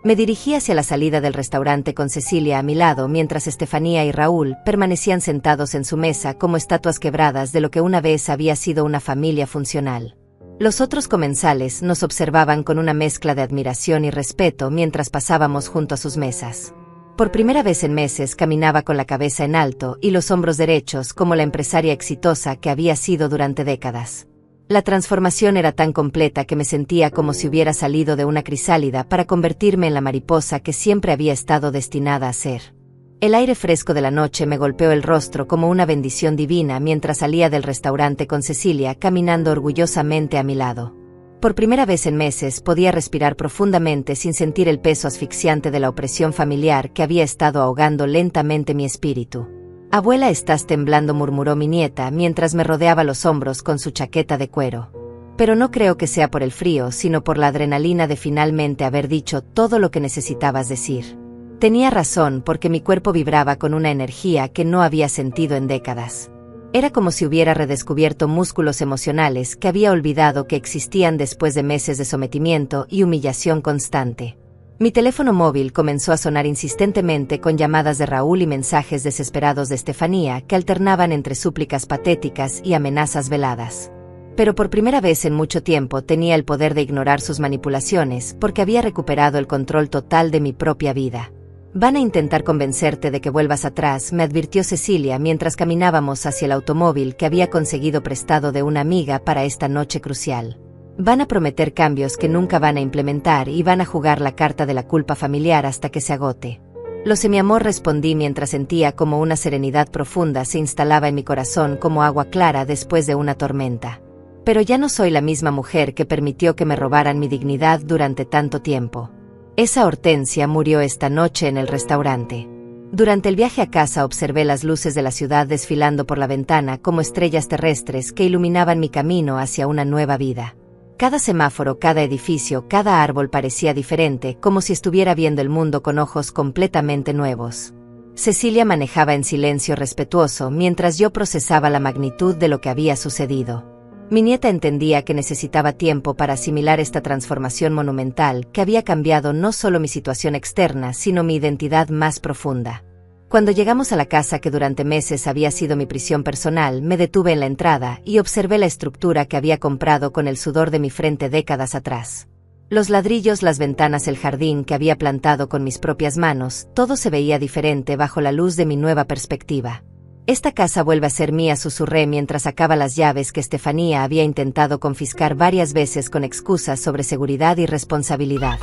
Me dirigí hacia la salida del restaurante con Cecilia a mi lado mientras Estefanía y Raúl permanecían sentados en su mesa como estatuas quebradas de lo que una vez había sido una familia funcional. Los otros comensales nos observaban con una mezcla de admiración y respeto mientras pasábamos junto a sus mesas. Por primera vez en meses caminaba con la cabeza en alto y los hombros derechos como la empresaria exitosa que había sido durante décadas. La transformación era tan completa que me sentía como si hubiera salido de una crisálida para convertirme en la mariposa que siempre había estado destinada a ser. El aire fresco de la noche me golpeó el rostro como una bendición divina mientras salía del restaurante con Cecilia caminando orgullosamente a mi lado. Por primera vez en meses podía respirar profundamente sin sentir el peso asfixiante de la opresión familiar que había estado ahogando lentamente mi espíritu. «Abuela, estás temblando», murmuró mi nieta mientras me rodeaba los hombros con su chaqueta de cuero. «Pero no creo que sea por el frío, sino por la adrenalina de finalmente haber dicho todo lo que necesitabas decir». Tenía razón porque mi cuerpo vibraba con una energía que no había sentido en décadas. Era como si hubiera redescubierto músculos emocionales que había olvidado que existían después de meses de sometimiento y humillación constante. Mi teléfono móvil comenzó a sonar insistentemente con llamadas de Raúl y mensajes desesperados de Estefanía que alternaban entre súplicas patéticas y amenazas veladas. Pero por primera vez en mucho tiempo tenía el poder de ignorar sus manipulaciones porque había recuperado el control total de mi propia vida. «Van a intentar convencerte de que vuelvas atrás», me advirtió Cecilia mientras caminábamos hacia el automóvil que había conseguido prestado de una amiga para esta noche crucial. «Van a prometer cambios que nunca van a implementar y van a jugar la carta de la culpa familiar hasta que se agote». «Lo sé, mi amor», respondí mientras sentía como una serenidad profunda se instalaba en mi corazón como agua clara después de una tormenta. Pero ya no soy la misma mujer que permitió que me robaran mi dignidad durante tanto tiempo. Esa Hortensia murió esta noche en el restaurante. Durante el viaje a casa observé las luces de la ciudad desfilando por la ventana como estrellas terrestres que iluminaban mi camino hacia una nueva vida. Cada semáforo, cada edificio, cada árbol parecía diferente, como si estuviera viendo el mundo con ojos completamente nuevos. Cecilia manejaba en silencio respetuoso mientras yo procesaba la magnitud de lo que había sucedido. Mi nieta entendía que necesitaba tiempo para asimilar esta transformación monumental que había cambiado no solo mi situación externa, sino mi identidad más profunda. Cuando llegamos a la casa que durante meses había sido mi prisión personal, me detuve en la entrada y observé la estructura que había comprado con el sudor de mi frente décadas atrás. Los ladrillos, las ventanas, el jardín que había plantado con mis propias manos, todo se veía diferente bajo la luz de mi nueva perspectiva. Esta casa vuelve a ser mía, susurré mientras sacaba las llaves que Estefanía había intentado confiscar varias veces con excusas sobre seguridad y responsabilidad.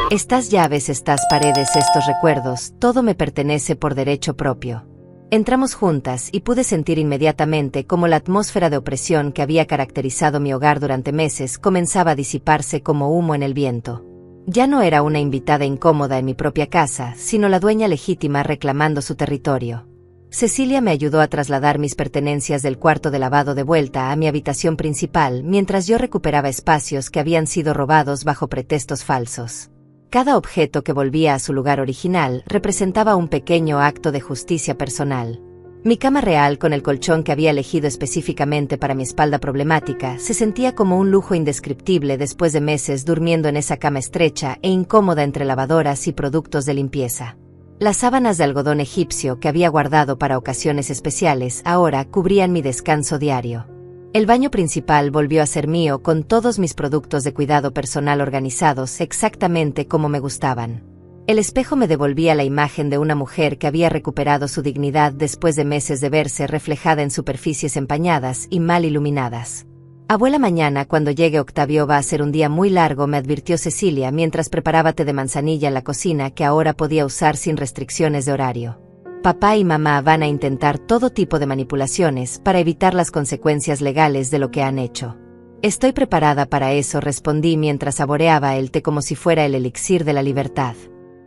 Estas llaves, estas paredes, estos recuerdos, todo me pertenece por derecho propio. Entramos juntas y pude sentir inmediatamente cómo la atmósfera de opresión que había caracterizado mi hogar durante meses comenzaba a disiparse como humo en el viento. Ya no era una invitada incómoda en mi propia casa, sino la dueña legítima reclamando su territorio. Cecilia me ayudó a trasladar mis pertenencias del cuarto de lavado de vuelta a mi habitación principal mientras yo recuperaba espacios que habían sido robados bajo pretextos falsos. Cada objeto que volvía a su lugar original representaba un pequeño acto de justicia personal. Mi cama real, con el colchón que había elegido específicamente para mi espalda problemática, se sentía como un lujo indescriptible después de meses durmiendo en esa cama estrecha e incómoda entre lavadoras y productos de limpieza. Las sábanas de algodón egipcio que había guardado para ocasiones especiales ahora cubrían mi descanso diario. El baño principal volvió a ser mío con todos mis productos de cuidado personal organizados exactamente como me gustaban. El espejo me devolvía la imagen de una mujer que había recuperado su dignidad después de meses de verse reflejada en superficies empañadas y mal iluminadas. Abuela, mañana cuando llegue Octavio va a ser un día muy largo, me advirtió Cecilia mientras preparaba té de manzanilla en la cocina que ahora podía usar sin restricciones de horario. Papá y mamá van a intentar todo tipo de manipulaciones para evitar las consecuencias legales de lo que han hecho. Estoy preparada para eso, respondí mientras saboreaba el té como si fuera el elixir de la libertad.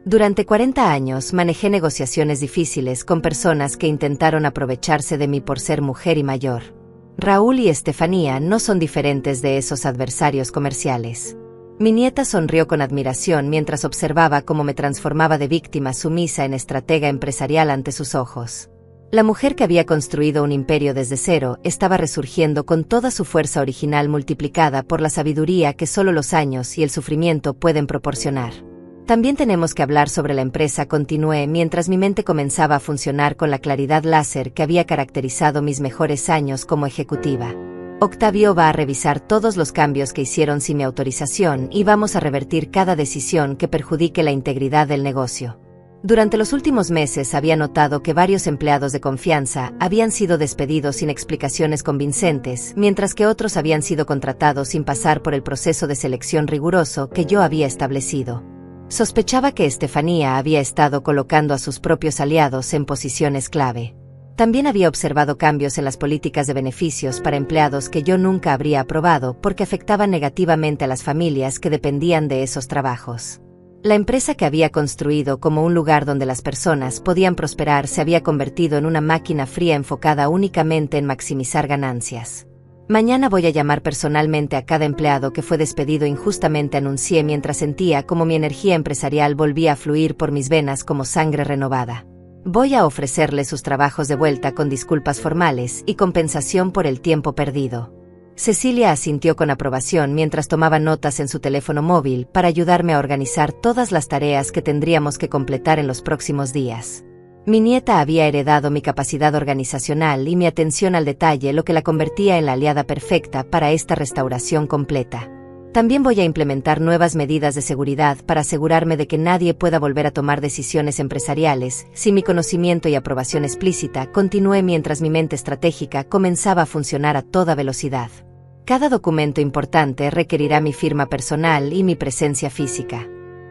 Durante 40 años manejé negociaciones difíciles con personas que intentaron aprovecharse de mí por ser mujer y mayor. Raúl y Estefanía no son diferentes de esos adversarios comerciales. Mi nieta sonrió con admiración mientras observaba cómo me transformaba de víctima sumisa en estratega empresarial ante sus ojos. La mujer que había construido un imperio desde cero estaba resurgiendo con toda su fuerza original multiplicada por la sabiduría que solo los años y el sufrimiento pueden proporcionar. También tenemos que hablar sobre la empresa, continué mientras mi mente comenzaba a funcionar con la claridad láser que había caracterizado mis mejores años como ejecutiva. Octavio va a revisar todos los cambios que hicieron sin mi autorización y vamos a revertir cada decisión que perjudique la integridad del negocio. Durante los últimos meses había notado que varios empleados de confianza habían sido despedidos sin explicaciones convincentes, mientras que otros habían sido contratados sin pasar por el proceso de selección riguroso que yo había establecido. Sospechaba que Estefanía había estado colocando a sus propios aliados en posiciones clave. También había observado cambios en las políticas de beneficios para empleados que yo nunca habría aprobado porque afectaban negativamente a las familias que dependían de esos trabajos. La empresa que había construido como un lugar donde las personas podían prosperar se había convertido en una máquina fría enfocada únicamente en maximizar ganancias. Mañana voy a llamar personalmente a cada empleado que fue despedido injustamente, anuncié mientras sentía como mi energía empresarial volvía a fluir por mis venas como sangre renovada. Voy a ofrecerle sus trabajos de vuelta con disculpas formales y compensación por el tiempo perdido. Cecilia asintió con aprobación mientras tomaba notas en su teléfono móvil para ayudarme a organizar todas las tareas que tendríamos que completar en los próximos días. Mi nieta había heredado mi capacidad organizacional y mi atención al detalle, lo que la convertía en la aliada perfecta para esta restauración completa. También voy a implementar nuevas medidas de seguridad para asegurarme de que nadie pueda volver a tomar decisiones empresariales sin mi conocimiento y aprobación explícita, continué mientras mi mente estratégica comenzaba a funcionar a toda velocidad. Cada documento importante requerirá mi firma personal y mi presencia física.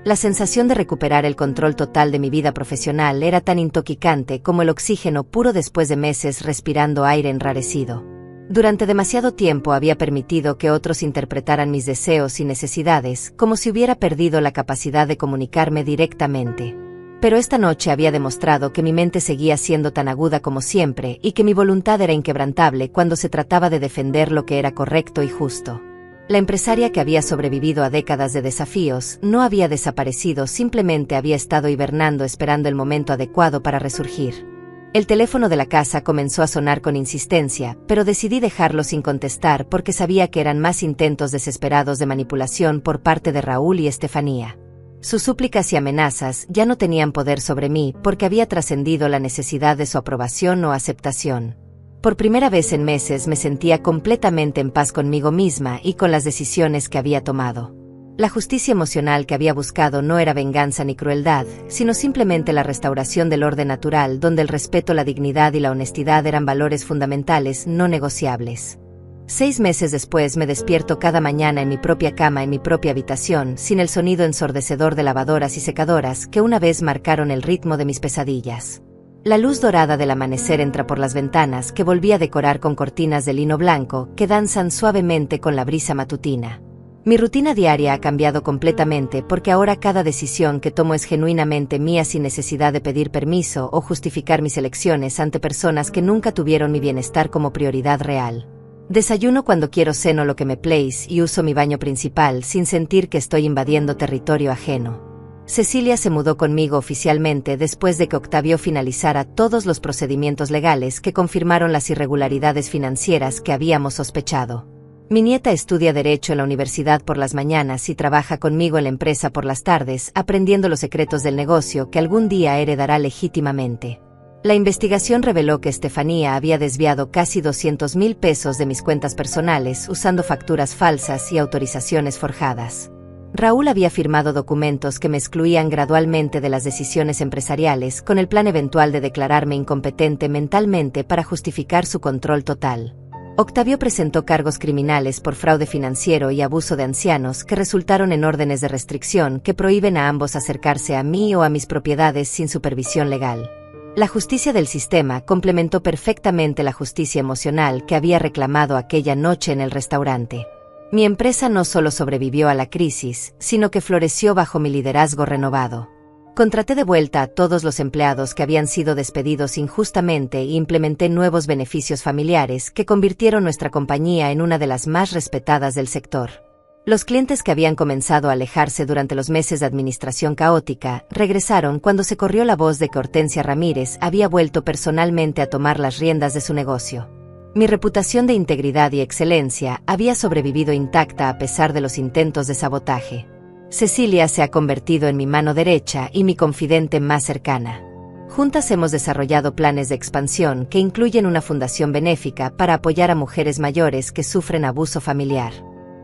La sensación de recuperar el control total de mi vida profesional era tan intoxicante como el oxígeno puro después de meses respirando aire enrarecido. Durante demasiado tiempo había permitido que otros interpretaran mis deseos y necesidades, como si hubiera perdido la capacidad de comunicarme directamente. Pero esta noche había demostrado que mi mente seguía siendo tan aguda como siempre y que mi voluntad era inquebrantable cuando se trataba de defender lo que era correcto y justo. La empresaria que había sobrevivido a décadas de desafíos no había desaparecido, simplemente había estado hibernando esperando el momento adecuado para resurgir. El teléfono de la casa comenzó a sonar con insistencia, pero decidí dejarlo sin contestar porque sabía que eran más intentos desesperados de manipulación por parte de Raúl y Estefanía. Sus súplicas y amenazas ya no tenían poder sobre mí porque había trascendido la necesidad de su aprobación o aceptación. Por primera vez en meses me sentía completamente en paz conmigo misma y con las decisiones que había tomado. La justicia emocional que había buscado no era venganza ni crueldad, sino simplemente la restauración del orden natural donde el respeto, la dignidad y la honestidad eran valores fundamentales no negociables. 6 meses después me despierto cada mañana en mi propia cama en mi propia habitación, sin el sonido ensordecedor de lavadoras y secadoras que una vez marcaron el ritmo de mis pesadillas. La luz dorada del amanecer entra por las ventanas que volví a decorar con cortinas de lino blanco que danzan suavemente con la brisa matutina. Mi rutina diaria ha cambiado completamente porque ahora cada decisión que tomo es genuinamente mía sin necesidad de pedir permiso o justificar mis elecciones ante personas que nunca tuvieron mi bienestar como prioridad real. Desayuno cuando quiero, ceno lo que me place y uso mi baño principal sin sentir que estoy invadiendo territorio ajeno. Cecilia se mudó conmigo oficialmente después de que Octavio finalizara todos los procedimientos legales que confirmaron las irregularidades financieras que habíamos sospechado. Mi nieta estudia Derecho en la universidad por las mañanas y trabaja conmigo en la empresa por las tardes, aprendiendo los secretos del negocio que algún día heredará legítimamente. La investigación reveló que Estefanía había desviado casi 200,000 pesos de mis cuentas personales usando facturas falsas y autorizaciones forjadas. Raúl había firmado documentos que me excluían gradualmente de las decisiones empresariales con el plan eventual de declararme incompetente mentalmente para justificar su control total. Octavio presentó cargos criminales por fraude financiero y abuso de ancianos que resultaron en órdenes de restricción que prohíben a ambos acercarse a mí o a mis propiedades sin supervisión legal. La justicia del sistema complementó perfectamente la justicia emocional que había reclamado aquella noche en el restaurante. Mi empresa no solo sobrevivió a la crisis, sino que floreció bajo mi liderazgo renovado. Contraté de vuelta a todos los empleados que habían sido despedidos injustamente e implementé nuevos beneficios familiares que convirtieron nuestra compañía en una de las más respetadas del sector. Los clientes que habían comenzado a alejarse durante los meses de administración caótica regresaron cuando se corrió la voz de que Hortensia Ramírez había vuelto personalmente a tomar las riendas de su negocio. Mi reputación de integridad y excelencia había sobrevivido intacta a pesar de los intentos de sabotaje. Cecilia se ha convertido en mi mano derecha y mi confidente más cercana. Juntas hemos desarrollado planes de expansión que incluyen una fundación benéfica para apoyar a mujeres mayores que sufren abuso familiar.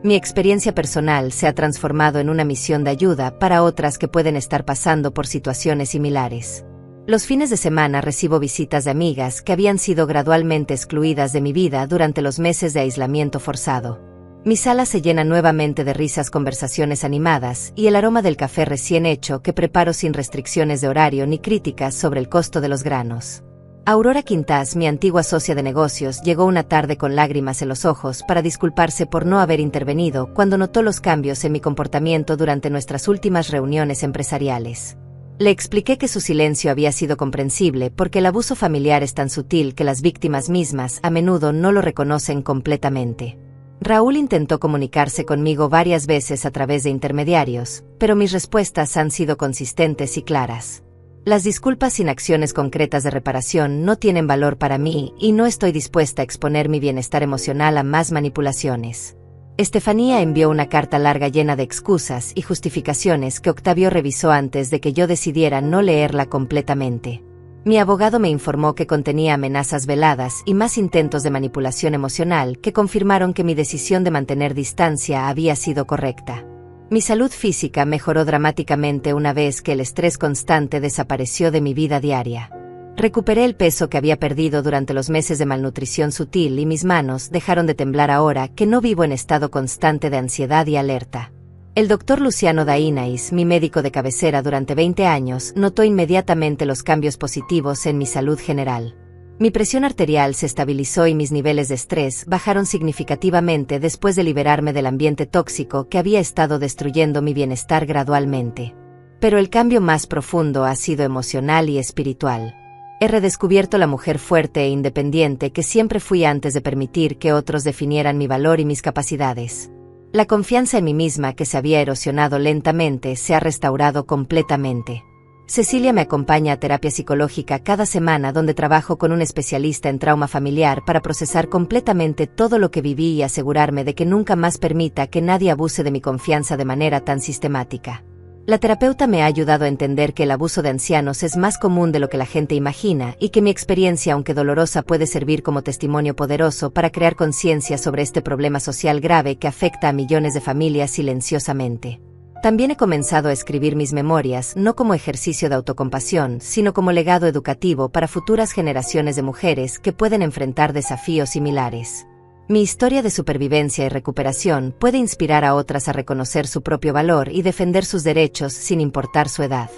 Mi experiencia personal se ha transformado en una misión de ayuda para otras que pueden estar pasando por situaciones similares. Los fines de semana recibo visitas de amigas que habían sido gradualmente excluidas de mi vida durante los meses de aislamiento forzado. Mi sala se llena nuevamente de risas, conversaciones animadas y el aroma del café recién hecho que preparo sin restricciones de horario ni críticas sobre el costo de los granos. Aurora Quintas, mi antigua socia de negocios, llegó una tarde con lágrimas en los ojos para disculparse por no haber intervenido cuando notó los cambios en mi comportamiento durante nuestras últimas reuniones empresariales. Le expliqué que su silencio había sido comprensible porque el abuso familiar es tan sutil que las víctimas mismas a menudo no lo reconocen completamente. Raúl intentó comunicarse conmigo varias veces a través de intermediarios, pero mis respuestas han sido consistentes y claras. Las disculpas sin acciones concretas de reparación no tienen valor para mí y no estoy dispuesta a exponer mi bienestar emocional a más manipulaciones. Estefanía envió una carta larga llena de excusas y justificaciones que Octavio revisó antes de que yo decidiera no leerla completamente. Mi abogado me informó que contenía amenazas veladas y más intentos de manipulación emocional que confirmaron que mi decisión de mantener distancia había sido correcta. Mi salud física mejoró dramáticamente una vez que el estrés constante desapareció de mi vida diaria. Recuperé el peso que había perdido durante los meses de malnutrición sutil y mis manos dejaron de temblar ahora que no vivo en estado constante de ansiedad y alerta. El doctor Luciano Dainais, mi médico de cabecera durante 20 años, notó inmediatamente los cambios positivos en mi salud general. Mi presión arterial se estabilizó y mis niveles de estrés bajaron significativamente después de liberarme del ambiente tóxico que había estado destruyendo mi bienestar gradualmente. Pero el cambio más profundo ha sido emocional y espiritual. He redescubierto la mujer fuerte e independiente que siempre fui antes de permitir que otros definieran mi valor y mis capacidades. La confianza en mí misma que se había erosionado lentamente se ha restaurado completamente. Cecilia me acompaña a terapia psicológica cada semana donde trabajo con un especialista en trauma familiar para procesar completamente todo lo que viví y asegurarme de que nunca más permita que nadie abuse de mi confianza de manera tan sistemática. La terapeuta me ha ayudado a entender que el abuso de ancianos es más común de lo que la gente imagina y que mi experiencia, aunque dolorosa, puede servir como testimonio poderoso para crear conciencia sobre este problema social grave que afecta a millones de familias silenciosamente. También he comenzado a escribir mis memorias no como ejercicio de autocompasión, sino como legado educativo para futuras generaciones de mujeres que pueden enfrentar desafíos similares. Mi historia de supervivencia y recuperación puede inspirar a otras a reconocer su propio valor y defender sus derechos sin importar su edad.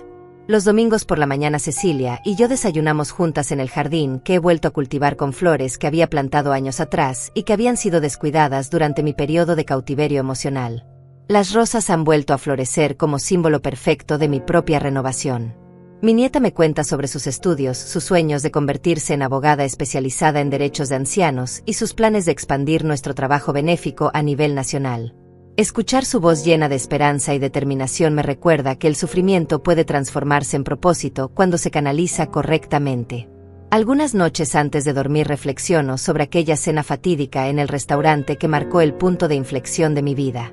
Los domingos por la mañana Cecilia y yo desayunamos juntas en el jardín que he vuelto a cultivar con flores que había plantado años atrás y que habían sido descuidadas durante mi periodo de cautiverio emocional. Las rosas han vuelto a florecer como símbolo perfecto de mi propia renovación. Mi nieta me cuenta sobre sus estudios, sus sueños de convertirse en abogada especializada en derechos de ancianos y sus planes de expandir nuestro trabajo benéfico a nivel nacional. Escuchar su voz llena de esperanza y determinación me recuerda que el sufrimiento puede transformarse en propósito cuando se canaliza correctamente. Algunas noches antes de dormir reflexiono sobre aquella cena fatídica en el restaurante que marcó el punto de inflexión de mi vida.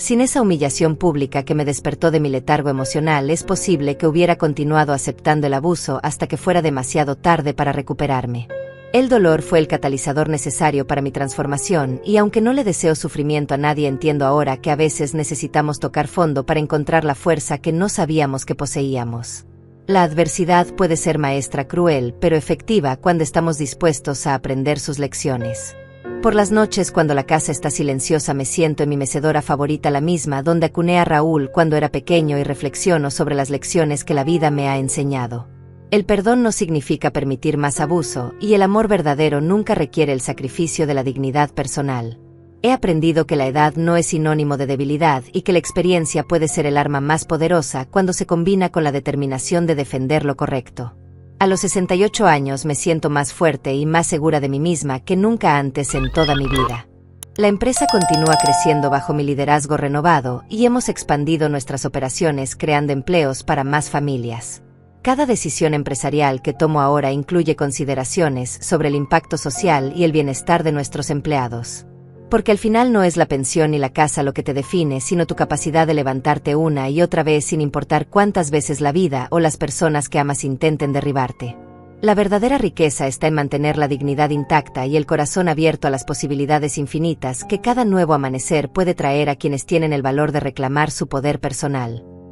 Sin esa humillación pública que me despertó de mi letargo emocional, es posible que hubiera continuado aceptando el abuso hasta que fuera demasiado tarde para recuperarme. El dolor fue el catalizador necesario para mi transformación y aunque no le deseo sufrimiento a nadie, entiendo ahora que a veces necesitamos tocar fondo para encontrar la fuerza que no sabíamos que poseíamos. La adversidad puede ser maestra cruel, pero efectiva cuando estamos dispuestos a aprender sus lecciones. Por las noches cuando la casa está silenciosa me siento en mi mecedora favorita, la misma donde acuné a Raúl cuando era pequeño, y reflexiono sobre las lecciones que la vida me ha enseñado. El perdón no significa permitir más abuso, y el amor verdadero nunca requiere el sacrificio de la dignidad personal. He aprendido que la edad no es sinónimo de debilidad y que la experiencia puede ser el arma más poderosa cuando se combina con la determinación de defender lo correcto. A los 68 años me siento más fuerte y más segura de mí misma que nunca antes en toda mi vida. La empresa continúa creciendo bajo mi liderazgo renovado y hemos expandido nuestras operaciones creando empleos para más familias. Cada decisión empresarial que tomo ahora incluye consideraciones sobre el impacto social y el bienestar de nuestros empleados. Porque al final no es la pensión ni la casa lo que te define, sino tu capacidad de levantarte una y otra vez sin importar cuántas veces la vida o las personas que amas intenten derribarte. La verdadera riqueza está en mantener la dignidad intacta y el corazón abierto a las posibilidades infinitas que cada nuevo amanecer puede traer a quienes tienen el valor de reclamar su poder personal.